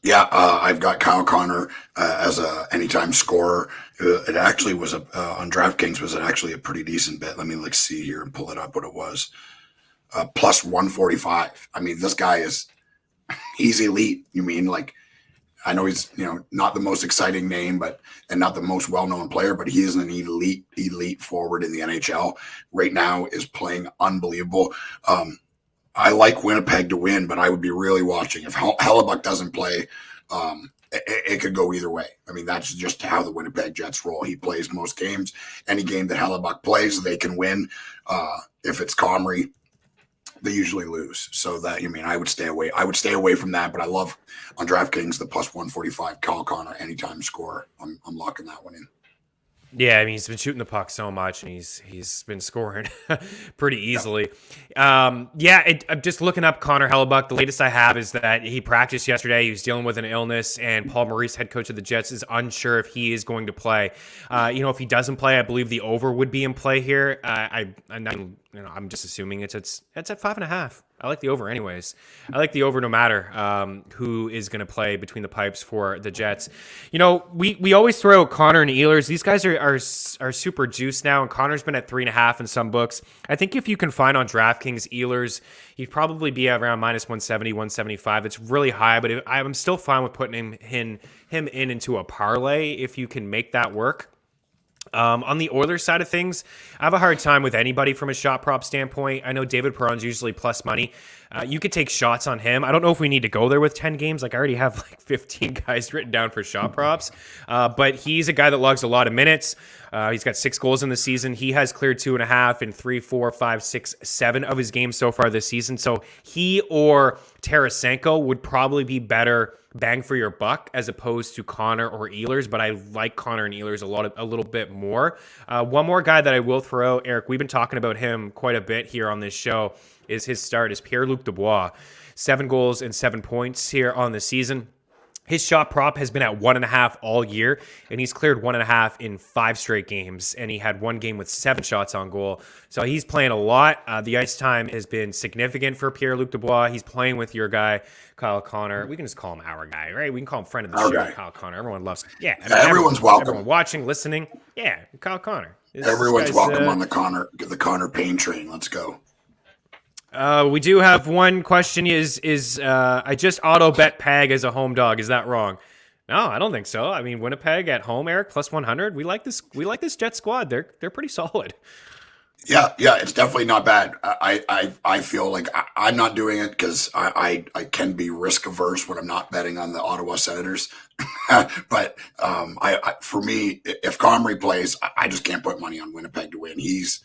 Yeah, I've got Kyle Connor as a anytime scorer. It actually was on DraftKings was actually a pretty decent bet. Let me see here and pull it up what it was. Plus 145. I mean, this guy he's elite. You mean, like, I know he's not the most exciting name, and not the most well-known player, but he is an elite forward in the NHL right now. Is playing unbelievable. I like Winnipeg to win, but I would be really watching. If Hellebuyck doesn't play, it could go either way. I mean, that's just how the Winnipeg Jets roll. He plays most games. Any game that Hellebuyck plays, they can win. If it's Comrie, they usually lose. So that, I would stay away. I would stay away from that, but I love on DraftKings the plus 145 Kyle Connor anytime scorer. I'm locking that one in. Yeah, I mean, he's been shooting the puck so much, and he's been scoring pretty easily. I'm just looking up Connor Hellebuyck. The latest I have is that he practiced yesterday. He was dealing with an illness, and Paul Maurice, head coach of the Jets, is unsure if he is going to play. If he doesn't play, I believe the over would be in play here. I'm just assuming it's at 5.5. I like the over anyways. I like the over no matter who is going to play between the pipes for the Jets. We always throw out Connor and Ehlers. These guys are super juiced now, and Connor's been at 3.5 in some books. I think if you can find on DraftKings Ehlers, he'd probably be around minus 170, 175. It's really high, but I'm still fine with putting him into a parlay if you can make that work. On the Oilers side of things, I have a hard time with anybody from a shot prop standpoint. I know David Perron's usually plus money. You could take shots on him. I don't know if we need to go there with 10 games. Like, I already have 15 guys written down for shot props. But he's a guy that logs a lot of minutes. He's got 6 goals in the season. He has cleared 2.5 in 3, 4, 5, 6, 7 of his games so far this season. So he or Tarasenko would probably be better bang for your buck as opposed to Conor or Ehlers, but I like Conor and Ehlers a little bit more. One more guy that I will throw, Eric, we've been talking about him quite a bit here on this show, is Pierre-Luc Dubois. 7 goals and 7 points here on the season. His shot prop has been at 1.5 all year, and he's cleared 1.5 in 5 straight games, and he had 1 game with 7 shots on goal. So he's playing a lot. The ice time has been significant for Pierre-Luc Dubois. He's playing with your guy, Kyle Conor. We can just call him our guy, right? We can call him friend of the show, Kyle Conor. Everyone loves him. Yeah, everyone's welcome. Everyone watching, listening. Yeah, Kyle Conor. Everyone's welcome on the Conor pain train. Let's go. We do have one question. Is I just auto bet Peg as a home dog? Is that wrong? No, I don't think so. I mean, Winnipeg at home, Eric, plus 100. We like this Jet squad. They're pretty solid. Yeah, it's definitely not bad. I feel like I'm not doing it because I can be risk averse when I'm not betting on the Ottawa Senators. But for me, if Comrie plays, I just can't put money on Winnipeg to win. He's,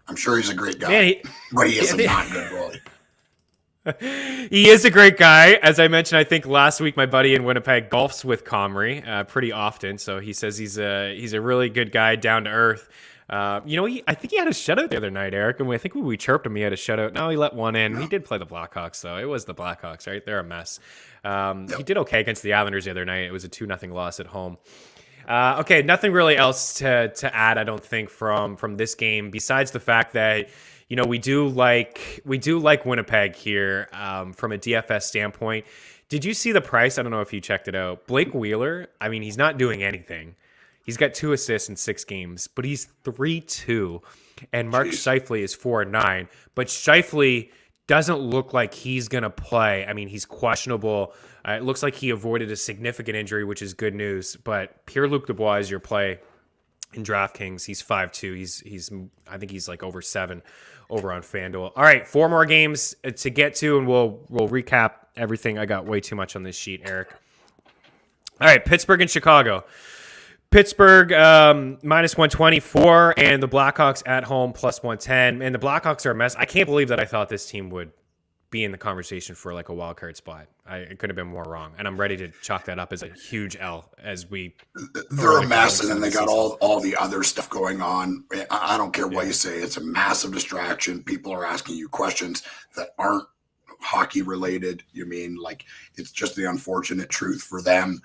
I'm sure he's a great guy, man, but he is a not good goalie. He is a great guy. As I mentioned, I think last week my buddy in Winnipeg golfs with Comrie pretty often. So he says he's a really good guy, down to earth. I think he had a shutout the other night, Eric, and I think when we chirped him, he had a shutout. No, he let one in. He did play the Blackhawks, though. It was the Blackhawks, right? They're a mess. He did okay against the Islanders the other night. It was a 2-0 loss at home. Okay, nothing really else to add, I don't think, from this game, besides the fact that we do like Winnipeg here from a DFS standpoint. Did you see the price? I don't know if you checked it out. Blake Wheeler, I mean, he's not doing anything. He's got 2 assists in 6 games, but he's 3-2, and Mark Scheifele is 4-9. But Scheifele doesn't look like he's going to play. I mean, he's questionable. It looks like he avoided a significant injury, which is good news. But Pierre-Luc Dubois is your play in DraftKings. He's 5-2. I think he's like over 7 over on FanDuel. All right, 4 more games to get to, and we'll recap everything. I got way too much on this sheet, Eric. All right, Pittsburgh and Chicago. Pittsburgh minus 124, and the Blackhawks at home plus 110. And the Blackhawks are a mess. I can't believe that I thought this team would be in the conversation for like a wild card spot. I could have been more wrong, and I'm ready to chalk that up as a huge L as we. They're a mess, and then they got all the other stuff going on. I don't care what you say; it's a massive distraction. People are asking you questions that aren't hockey related. You mean like it's just the unfortunate truth for them.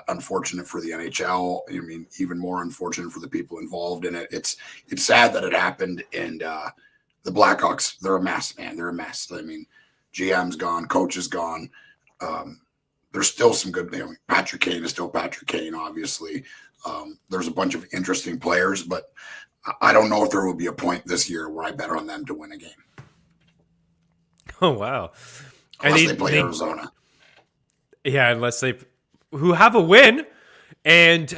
Unfortunate for the NHL. I mean, even more unfortunate for the people involved in it. It's sad that it happened, and the Blackhawks, they're a mess, man. They're a mess. I mean, GM's gone, coach is gone. There's still some good. Patrick Kane is still Patrick Kane, obviously. There's a bunch of interesting players, but I don't know if there will be a point this year where I bet on them to win a game. Oh wow! Unless they play Arizona. Yeah, unless they. Who have a win, and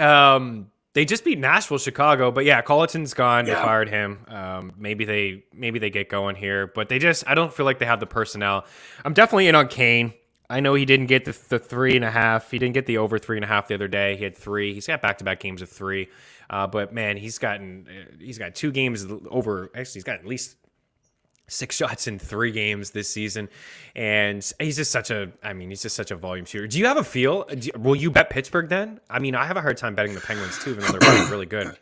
they just beat Nashville, Chicago. But yeah, Colleton's gone. They fired him. Maybe they get going here, but I don't feel like they have the personnel. I'm definitely in on Kane. I know he didn't get the 3.5. He didn't get the over 3.5 the other day. He had 3. He's got back-to-back games of 3. But man, he's got 2 games over. Actually, he's got at least 6 shots in 3 games this season, and he's just such a volume shooter. Do you have a feel? Will you bet Pittsburgh then? I mean, I have a hard time betting the Penguins too, even though they're really, really good.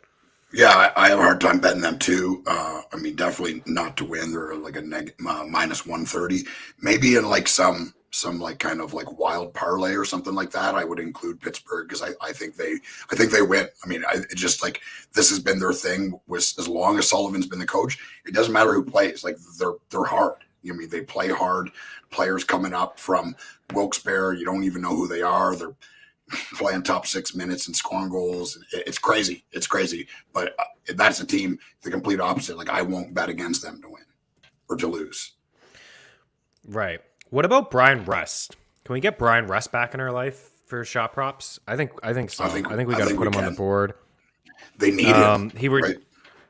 Yeah, I have a hard time betting them too. I mean, definitely not to win. They're like a minus 130. Maybe in like some like kind of like wild parlay or something like that, I would include Pittsburgh because I think they win. I mean, it's just like this has been their thing with as long as Sullivan's been the coach. It doesn't matter who plays. Like they're hard. I mean, they play hard. Players coming up from Wilkes-Barre, you don't even know who they are. They're playing top 6 minutes and scoring goals. It's crazy. It's crazy. But that's a team the complete opposite. Like I won't bet against them to win or to lose. Right. What about Brian Rust? Can we get Brian Rust back in our life for shot props? I think so. I think we got to put him on the board. They need him.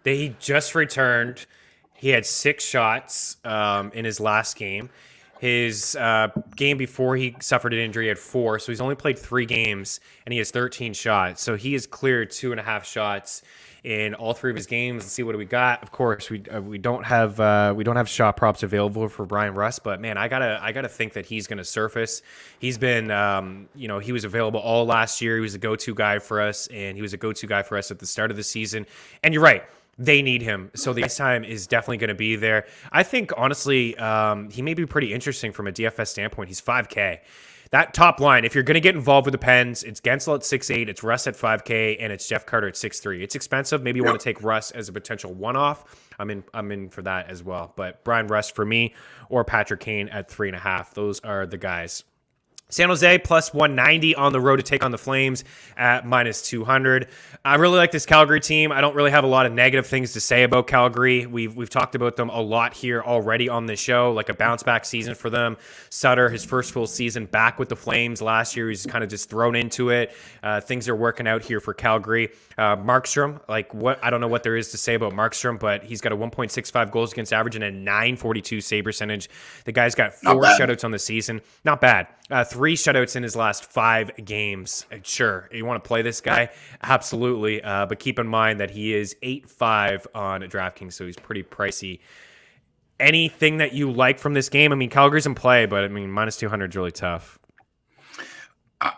He just returned. He had 6 shots in his last game. His game before he suffered an injury had 4, so he's only played 3 games, and he has 13 shots. So he has cleared 2.5 shots in all 3 of his games. Let's see what do we got. Of course, we don't have shot props available for Brian Rust, but man, I gotta think that he's gonna surface. He's been he was available all last year. He was a go-to guy for us, and he was a go-to guy for us at the start of the season. And you're right. They need him, so the ice time is definitely going to be there. I think, honestly, he may be pretty interesting from a DFS standpoint. He's 5K. That top line, if you're going to get involved with the Pens, it's Gensel at 6'8", it's Russ at 5K, and it's Jeff Carter at 6'3". It's expensive. Maybe you want to take Russ as a potential one-off. I'm in for that as well. But Brian Russ for me, or Patrick Kane at 3.5. Those are the guys. San Jose plus 190 on the road to take on the Flames at minus 200. I really like this Calgary team. I don't really have a lot of negative things to say about Calgary. We've talked about them a lot here already on this show, like a bounce back season for them. Sutter, his first full season back with the Flames last year. He's kind of just thrown into it. Things are working out here for Calgary. Markstrom, I don't know what there is to say about Markstrom, but he's got a 1.65 goals against average and a 942 save percentage. The guy's got 4 shutouts on the season. Not bad. 3 shutouts in his last 5 games. Sure, you want to play this guy? Absolutely. But keep in mind that he is 8.5 on DraftKings, so he's pretty pricey. Anything that you like from this game? I mean, Calgary's in play, but I mean, minus 200 is really tough.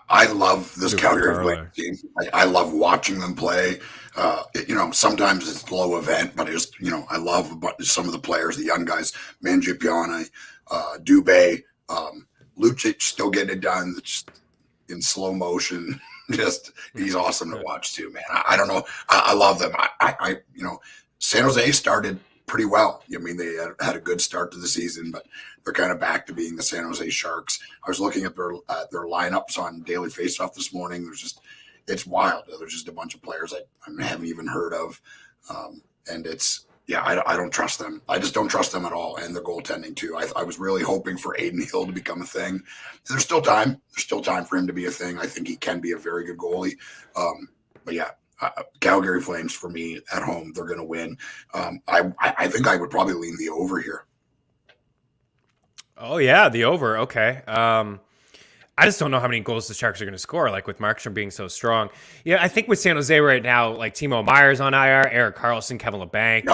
I love this Calgary team. I love watching them play. Sometimes it's low event, but I love some of the players, the young guys, Mangiapane, Dubois, Lucic still getting it done. It's in slow motion. He's awesome to watch too, man. I don't know. I love them. San Jose started pretty well. I mean, they had a good start to the season, but they're kind of back to being the San Jose Sharks. I was looking at their lineups on Daily Faceoff this morning. It's wild. There's just a bunch of players I haven't even heard of, and I don't trust them. I just don't trust them at all, and their goaltending too. I was really hoping for Aiden Hill to become a thing. There's still time. There's still time for him to be a thing. I think he can be a very good goalie. Calgary Flames for me at home, they're going to win. I think I would probably lean the over here. Oh yeah, the over. Okay. I just don't know how many goals the Sharks are going to score, like with Markstrom being so strong. Yeah, I think with San Jose right now, like Timo Meier's on IR, Erik Karlsson, Kevin Labanc,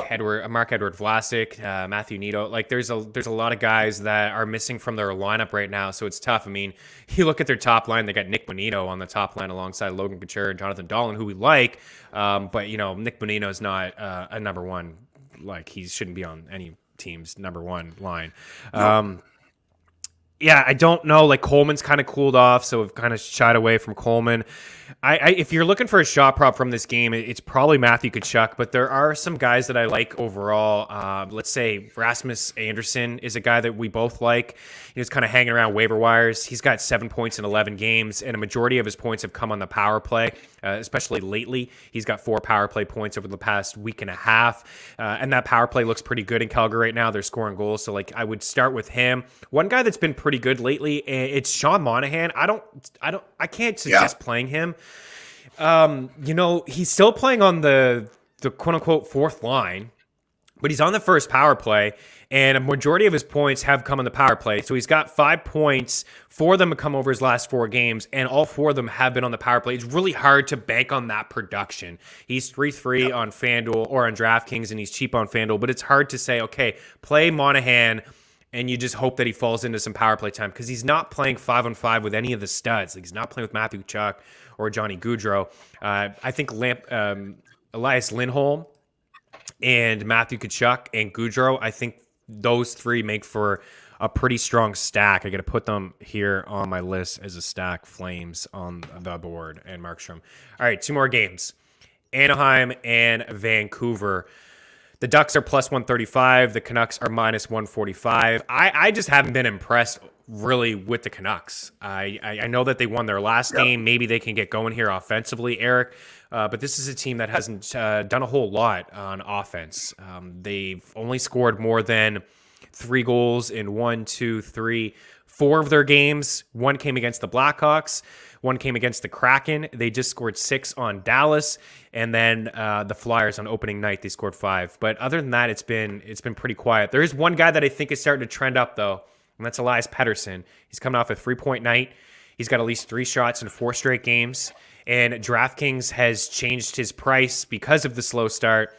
Marc-Edouard Vlasic, Matthew Nido. Like there's a lot of guys that are missing from their lineup right now, so it's tough. I mean, you look at their top line, they got Nick Bonino on the top line alongside Logan Couture and Jonathan Dahlen, who we like, but Nick Bonino is not a number one. Like he shouldn't be on any team's number one line. Yeah, I don't know. Like Coleman's kind of cooled off, so we've kind of shied away from Coleman. If you're looking for a shot prop from this game, it's probably Matthew Tkachuk, but there are some guys that I like overall. Let's say Rasmus Anderson is a guy that we both like. He's kind of hanging around waiver wires. He's got 7 points in 11 games, and a majority of his points have come on the power play, especially lately. He's got 4 power play points over the past week and a half, and that power play looks pretty good in Calgary right now. They're scoring goals, so I would start with him. One guy that's been pretty good lately, it's Sean Monahan. I can't suggest playing him. He's still playing on the quote unquote 4th line, but he's on the first power play, and a majority of his points have come on the power play. So he's got 5 points. 4 of them have come over his last 4 games, and all 4 of them have been on the power play. It's really hard to bank on that production. He's 3-3 on FanDuel or on DraftKings, and he's cheap on FanDuel, but it's hard to say, okay, play Monahan, and you just hope that he falls into some power play time because he's not playing 5-on-5 with any of the studs. Like he's not playing with Matthew Tkachuk or Johnny Gaudreau. I think Elias Lindholm and Matthew Tkachuk and Gaudreau, I think those 3 make for a pretty strong stack. I got to put them here on my list as a stack. Flames on the board and Markstrom. All right, 2 more games. Anaheim and Vancouver. The Ducks are plus 135. The Canucks are minus 145. I just haven't been impressed really with the Canucks. I know that they won their last game. Maybe they can get going here offensively, Eric. But this is a team that hasn't done a whole lot on offense. They've only scored more than 3 goals in 4 of their games. 1 came against the Blackhawks. 1 came against the Kraken. They just scored 6 on Dallas. And then the Flyers on opening night, they scored 5. But other than that, it's been pretty quiet. There is one guy that I think is starting to trend up, though. and that's Elias Pettersson. He's coming off a 3-point night. He's got at least 3 shots in 4 straight games, and DraftKings has changed his price because of the slow start.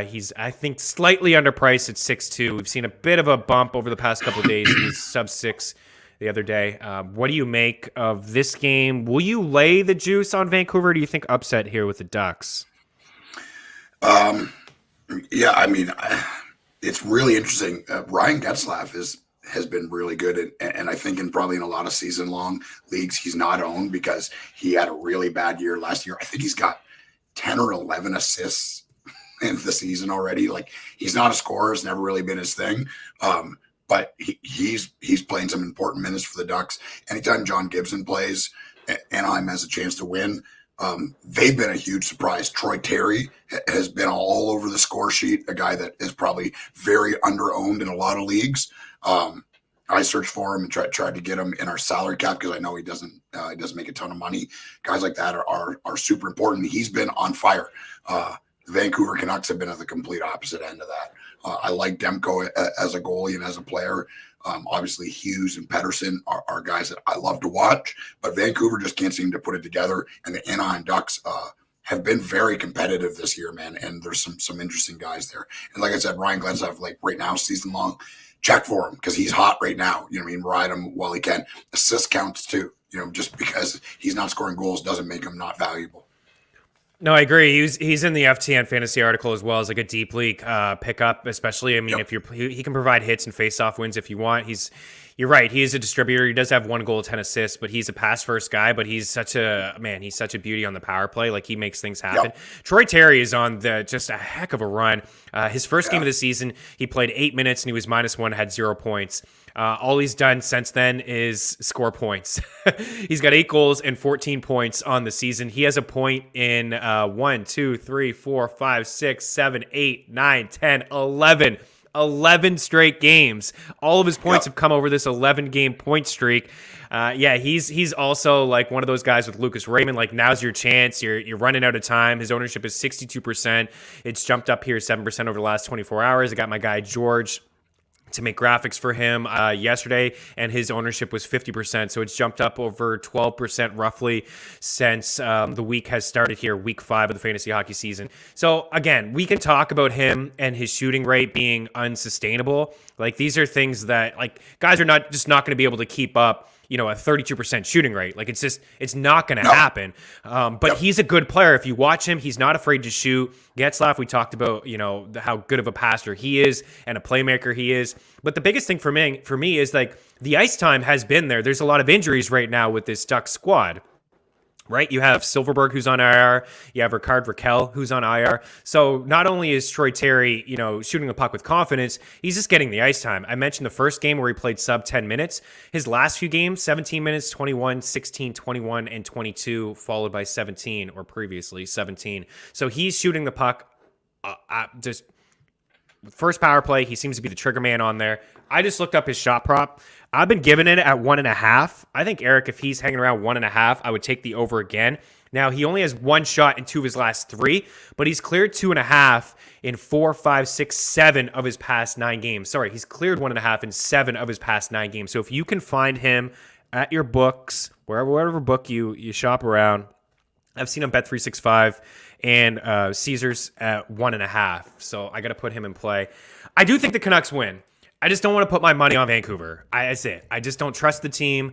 He's, I think, slightly underpriced at 6.2. We've seen a bit of a bump over the past couple of days. He was sub 6 the other day. What do you make of this game? Will you lay the juice on Vancouver, or do you think upset here with the Ducks? Yeah, I mean, it's really interesting. Ryan Getzlaf has been really good, and I think probably in a lot of season-long leagues, he's not owned because he had a really bad year last year. I think he's got 10 or 11 assists in the season already. Like, he's not a scorer; it's never really been his thing. But he's playing some important minutes for the Ducks. Anytime John Gibson plays, Anaheim has a chance to win. They've been a huge surprise. Troy Terry has been all over the score sheet, a guy that is probably very under-owned in a lot of leagues. I searched for him and tried to get him in our salary cap because I know he doesn't make a ton of money. Guys like that are super important. He's been on fire. The Vancouver Canucks have been at the complete opposite end of that. I like Demko as a goalie and as a player. Obviously, Hughes and Pettersson are guys that I love to watch, but Vancouver just can't seem to put it together. And the Anaheim Ducks have been very competitive this year, man. And there's some interesting guys there. And like I said, Ryan Getzlaf, like right now, season long, check for him because he's hot right now. You know what I mean? Ride him while he can. Assist counts too. You know, just because he's not scoring goals doesn't make him not valuable. No, I agree. He's in the FTN fantasy article as well as like a deep league pickup, especially. I mean, if he can provide hits and face-off wins if you want. You're right. He is a distributor. He does have 1 goal, 10 assists, but he's a pass-first guy. But he's such a beauty on the power play. Like, he makes things happen. Troy Terry is on just a heck of a run. His first game of the season, he played 8 minutes and he was -1, had 0 points. All he's done since then is score points. He's got 8 goals and 14 points on the season. He has a point in 1, 2, 3, 4, 5, 6, 7, 8, 9, 10, 11 straight games. All of his points have come over this 11-game point streak. He's also like one of those guys with Lucas Raymond. Like, now's your chance. You're running out of time. His ownership is 62%. It's jumped up here 7% over the last 24 hours. I got my guy George to make graphics for him yesterday, and his ownership was 50%. So it's jumped up over 12% roughly since the week has started here, week 5 of the fantasy hockey season. So again, we can talk about him and his shooting rate being unsustainable. Like, these are things that, like, guys are not going to be able to keep up, you know, a 32% shooting rate. Like, it's not going to happen. But he's a good player. If you watch him, he's not afraid to shoot. Getzlaf, we talked about, you know, how good of a passer he is and a playmaker he is. But the biggest thing for me is, like, the ice time has been there. There's a lot of injuries right now with this Ducks squad. Right? You have Silverberg, who's on IR. You have Ricard Raquel, who's on IR. So not only is Troy Terry, you know, shooting the puck with confidence, he's just getting the ice time. I mentioned the first game where he played sub 10 minutes. His last few games, 17 minutes, 21, 16, 21, and 22, followed by 17, or previously 17. So he's shooting the puck just first power play. He seems to be the trigger man on there. I just looked up his shot prop. I've been giving it at 1.5. I think, Eric, if he's hanging around 1.5, I would take the over again. Now, he only has 1 shot in 2 of his last 3, but he's cleared 2.5 in 4, 5, 6, 7 of his past 9 games. Sorry, he's cleared 1.5 in 7 of his past 9 games. So if you can find him at your books, wherever book you shop around, I've seen him Bet365 and Caesars at 1.5. So I got to put him in play. I do think the Canucks win. I just don't want to put my money on Vancouver. That's it. I just don't trust the team.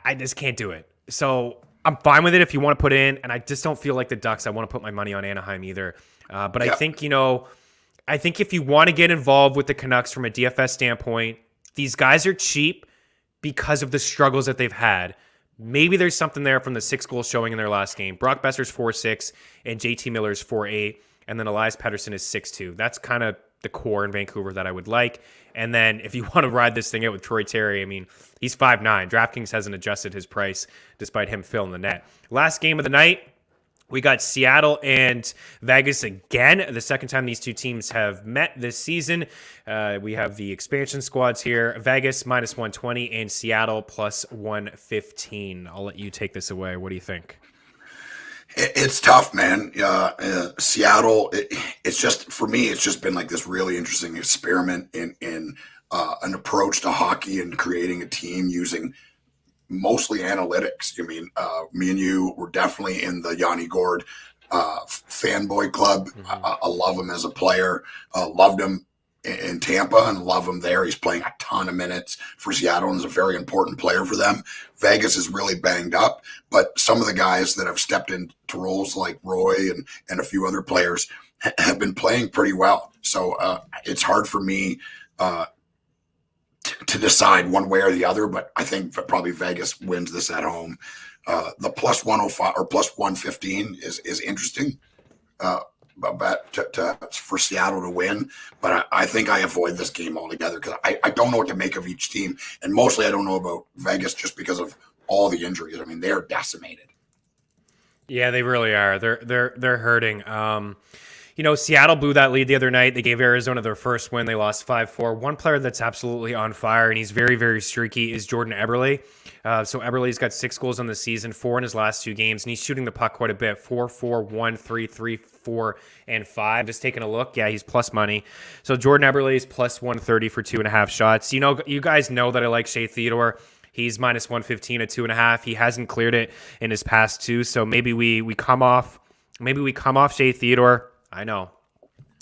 I just can't do it. So I'm fine with it if you want to put in, and I just don't feel like the Ducks. I want to put my money on Anaheim either. But I think, I think if you want to get involved with the Canucks from a DFS standpoint, these guys are cheap because of the struggles that they've had. Maybe there's something there from the 6 goals showing in their last game. Brock Besser's 4.6 and JT Miller's 4.8, and then Elias Pettersson is 6.2. That's kind of the core in Vancouver that I would like. And then if you want to ride this thing out with Troy Terry, I mean, he's 5'9". DraftKings hasn't adjusted his price despite him filling the net. Last game of the night, we got Seattle and Vegas again. The second time these two teams have met this season. We have the expansion squads here. Vegas -120 and Seattle +115. I'll let you take this away. What do you think? It's tough, man. Seattle, it's just, for me, it's just been like this really interesting experiment in an approach to hockey and creating a team using mostly analytics. I mean, me and you were definitely in the Yanni Gord fanboy club. I love him as a player. Loved him in Tampa and love him there. He's playing a ton of minutes for Seattle and is a very important player for them. Vegas is really banged up, but some of the guys that have stepped into roles like Roy and a few other players have been playing pretty well. So it's hard for me to decide one way or the other, but I think probably Vegas wins this at home. The plus 105 or plus 115 is interesting for Seattle to win, but I think I avoid this game altogether because I don't know what to make of each team, and mostly I don't know about Vegas just because of all the injuries. I mean, they're decimated. Yeah, they really are. They're hurting. Seattle blew that lead the other night. They gave Arizona their first win. They lost 5-4. One player that's absolutely on fire, and he's very, very streaky, is Jordan Eberle. So Eberle's got 6 goals on the season, 4 in his last 2 games, and he's shooting the puck quite a bit. 4-4, 1-3, 3-4, and 5. Just taking a look. Yeah, he's plus money. So Jordan Eberle is plus 130 for 2.5 shots. You guys know that I like Shea Theodore. He's minus 115 at 2.5. He hasn't cleared it in his past 2, so maybe we come off Shea Theodore. I know.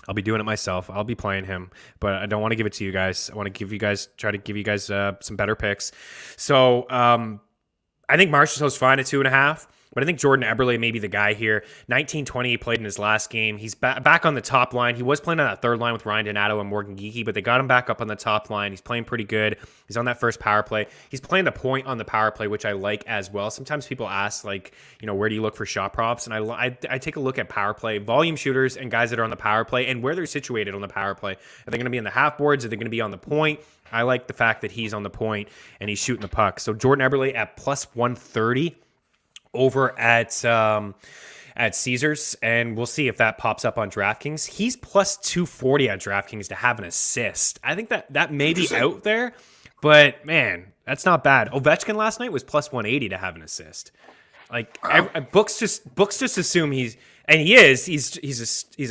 I'll be doing it myself. I'll be playing him, but I don't want to give it to you guys. I want to try to give you guys some better picks. So I think Marchessault's fine at 2.5, but I think Jordan Eberle may be the guy here. 19-20 he played in his last game. He's back on the top line. He was playing on that third line with Ryan Donato and Morgan Geekie, but they got him back up on the top line. He's playing pretty good. He's on that first power play. He's playing the point on the power play, which I like as well. Sometimes people ask, where do you look for shot props? And I take a look at power play, volume shooters, and guys that are on the power play and where they're situated on the power play. Are they going to be in the half boards? Are they going to be on the point? I like the fact that he's on the point and he's shooting the puck. So Jordan Eberle at plus 130 over at Caesars, and we'll see if that pops up on DraftKings. He's plus 240 at DraftKings to have an assist. I think that may be out there, but man, that's not bad. Ovechkin last night was plus 180 to have an assist. Books just assume he's a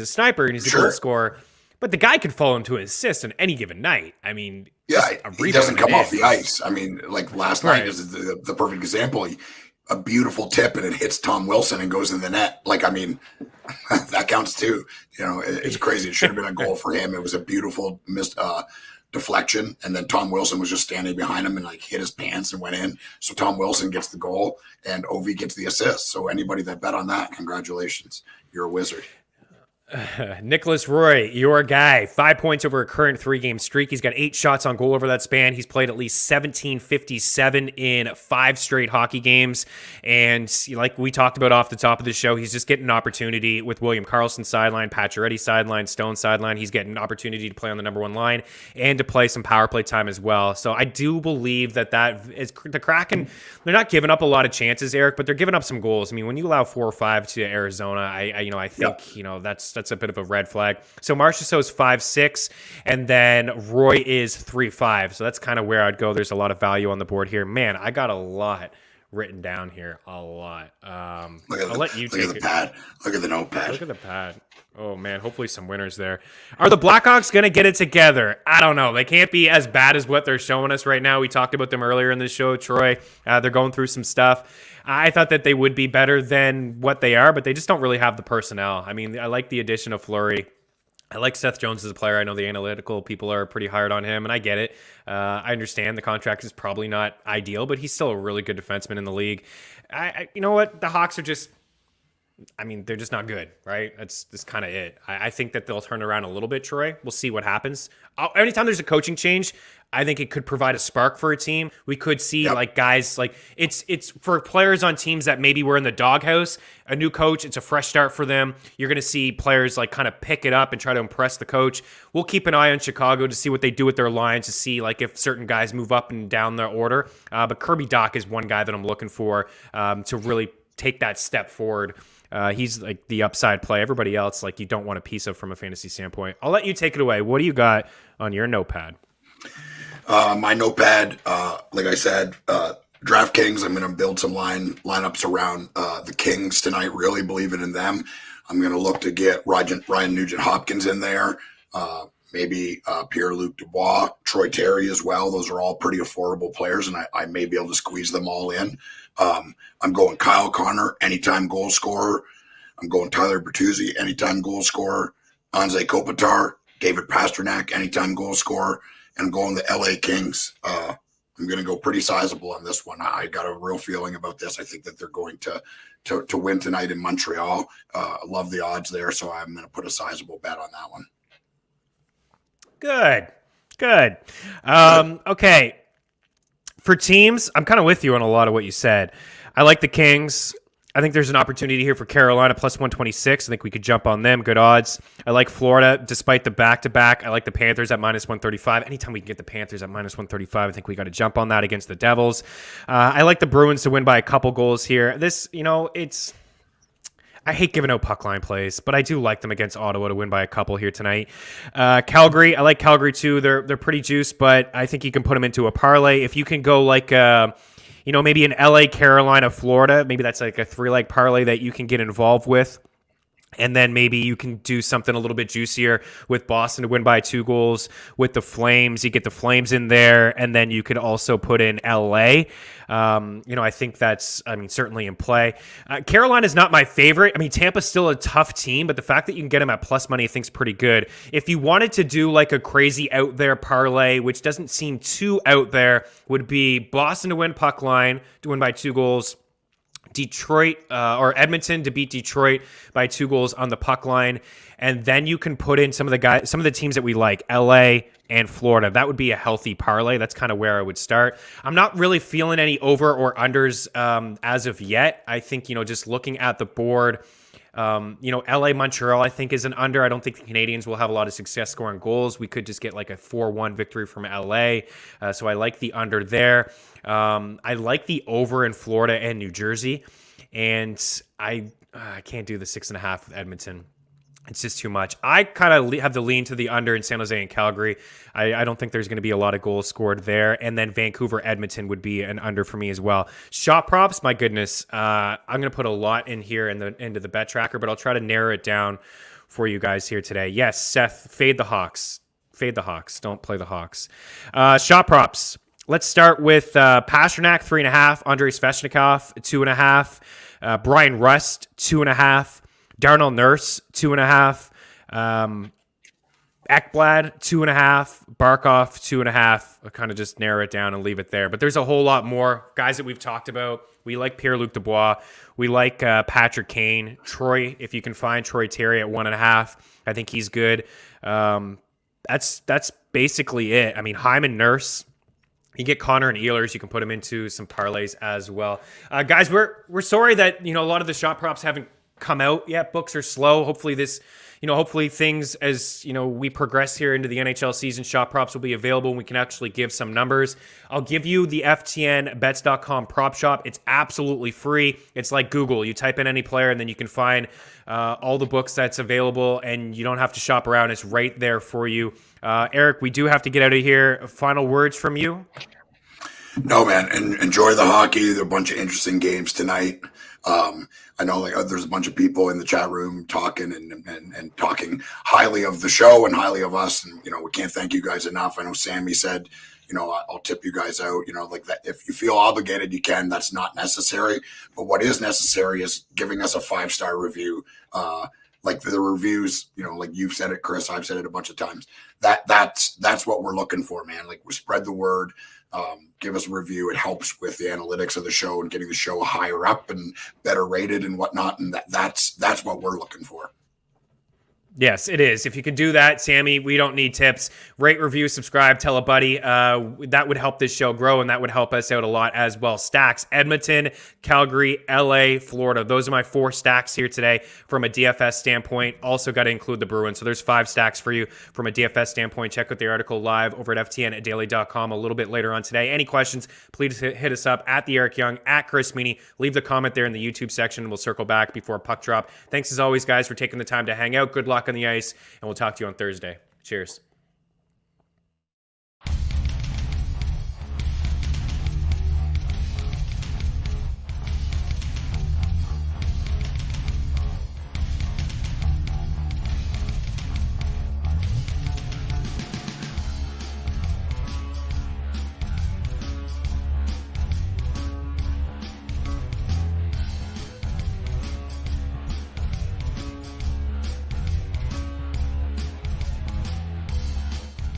sniper and he's a goal scorer, but the guy could fall into an assist on any given night. I mean, he doesn't come off the ice. I mean, like last night is the perfect example. A beautiful tip and it hits Tom Wilson and goes in the net. That counts too. It's crazy. It should have been a goal for him. It was a beautiful missed deflection, and then Tom Wilson was just standing behind him and hit his pants and went in. So Tom Wilson gets the goal and Ovi gets the assist. So anybody that bet on that, congratulations. You're a wizard. Nicholas Roy, your guy, 5 points over a current 3-game streak. He's got 8 shots on goal over that span. He's played at least 1757 in 5 straight hockey games. And like we talked about off the top of the show, he's just getting an opportunity with William Karlsson sideline, Pacioretty sideline, Stone sideline. He's getting an opportunity to play on the number 1 line and to play some power play time as well. So I do believe that is the Kraken. They're not giving up a lot of chances, Eric, but they're giving up some goals. I mean, when you allow 4 or 5 to Arizona, I think that's a bit of a red flag. So Marchessault's 5'6", and then Roy is 3'5". So that's kind of where I'd go. There's a lot of value on the board here. Man, I got a lot written down here. A lot. I'll let you take it. Look at the pad. Look at the notepad. Look at the pad. Oh, man. Hopefully some winners there. Are the Blackhawks going to get it together? I don't know. They can't be as bad as what they're showing us right now. We talked about them earlier in the show, Troy. They're going through some stuff. I thought that they would be better than what they are, but they just don't really have the personnel. I mean, I like the addition of Fleury. I like Seth Jones as a player. I know the analytical people are pretty hard on him, and I get it. I understand the contract is probably not ideal, but he's still a really good defenseman in the league. You know what? The Hawks are just... they're just not good, right? That's kind of it. I think that they'll turn around a little bit, Troy. We'll see what happens. Anytime there's a coaching change, I think it could provide a spark for a team. We could see guys it's for players on teams that maybe were in the doghouse. A new coach, it's a fresh start for them. You're going to see players kind of pick it up and try to impress the coach. We'll keep an eye on Chicago to see what they do with their lines, to see if certain guys move up and down their order. But Kirby Dach is one guy that I'm looking for to really take that step forward. He's the upside play. Everybody else, you don't want a piece of from a fantasy standpoint. I'll let you take it away. What do you got on your notepad? My notepad, like I said, DraftKings, I'm going to build some lineups around the Kings tonight, really believing in them. I'm going to look to get Ryan Nugent-Hopkins in there. maybe Pierre Dubois, Troy Terry as well. Those are all pretty affordable players, and I may be able to squeeze them all in. I'm going Kyle Conor, anytime goal scorer. I'm going Tyler Bertuzzi, anytime goal scorer. Anze Kopitar, David Pastrnak, anytime goal scorer. And I'm going the LA Kings. I'm going to go pretty sizable on this one. I got a real feeling about this. I think that they're going to win tonight in Montreal. I love the odds there, so I'm going to put a sizable bet on that one. Good. Okay. For teams, I'm kind of with you on a lot of what you said. I like the Kings. I think there's an opportunity here for Carolina plus 126. I think we could jump on them. Good odds. I like Florida despite the back-to-back. I like the Panthers at minus 135. Anytime we can get the Panthers at minus 135, I think we got to jump on that against the Devils. I like the Bruins to win by a couple goals here. This, I hate giving out puck line plays, but I do like them against Ottawa to win by a couple here tonight. Calgary, I like Calgary too. They're pretty juiced, but I think you can put them into a parlay. If you can go like maybe an LA, Carolina, Florida, maybe that's like a 3-leg parlay that you can get involved with. And then maybe you can do something a little bit juicier with Boston to win by 2 goals. With the Flames, you get the Flames in there, and then you could also put in LA. I think that's, certainly in play. Carolina's not my favorite. Tampa's still a tough team, but the fact that you can get them at plus money, I think is pretty good. If you wanted to do like a crazy out there parlay, which doesn't seem too out there, would be Boston to win puck line, to win by 2 goals. Detroit or Edmonton to beat Detroit by 2 goals on the puck line. And then you can put in some of the teams that we like, LA and Florida. That would be a healthy parlay. That's kind of where I would start. I'm not really feeling any over or unders as of yet. I think, just looking at the board, LA, Montreal, I think is an under. I don't think the Canadians will have a lot of success scoring goals. We could just get like a 4-1 victory from LA. So I like the under there. I like the over in Florida and New Jersey. And I can't do the 6.5 with Edmonton. It's just too much. I kind of have to lean to the under in San Jose and Calgary. I don't think there's going to be a lot of goals scored there. And then Vancouver, Edmonton would be an under for me as well. Shot props, my goodness. I'm going to put a lot in here into the bet tracker, but I'll try to narrow it down for you guys here today. Yes, Seth, fade the Hawks. Fade the Hawks. Don't play the Hawks. Shot props. Let's start with Pastrnak, 3.5. Andrei Svechnikov, 2.5. Brian Rust, 2.5. Darnell Nurse, 2.5. Ekblad, 2.5. Barkov, 2.5. I'll kind of just narrow it down and leave it there. But there's a whole lot more guys that we've talked about. We like Pierre-Luc Dubois. We like Patrick Kane. Troy, if you can find Troy Terry at 1.5, I think he's good. That's basically it. Hyman, Nurse. You get Conor and Ehlers. You can put them into some parlays as well. Guys, we're sorry that a lot of the shot props haven't come out yet. Books are slow. Hopefully hopefully things as we progress here into the NHL season, shot props will be available and we can actually give some numbers. I'll give you the FTNbets.com prop shop. It's absolutely free. It's like Google. You type in any player and then you can find all the books that's available and you don't have to shop around. It's right there for you. Eric, we do have to get out of here. Final words from you? No, man. Enjoy the hockey. There are a bunch of interesting games tonight. I know there's a bunch of people in the chat room talking and talking highly of the show and highly of us. And, we can't thank you guys enough. I know Sammy said, I'll tip you guys out, like that. If you feel obligated, you can. That's not necessary. But what is necessary is giving us a 5-star review. Like the reviews, like you've said it, Chris, I've said it a bunch of times. That's what we're looking for, man. Like we spread the word. Give us a review. It helps with the analytics of the show and getting the show higher up and better rated and whatnot. And that's what we're looking for. Yes, it is. If you can do that, Sammy, we don't need tips. Rate, review, subscribe, tell a buddy. That would help this show grow, and that would help us out a lot as well. Stacks, Edmonton, Calgary, LA, Florida. Those are my 4 stacks here today from a DFS standpoint. Also got to include the Bruins. So there's 5 stacks for you from a DFS standpoint. Check out the article live over at ftndaily.com a little bit later on today. Any questions, please hit us up at the Eric Young, at Chris Meaney. Leave the comment there in the YouTube section, and we'll circle back before puck drop. Thanks as always, guys, for taking the time to hang out. Good luck on the ice, and we'll talk to you on Thursday. Cheers.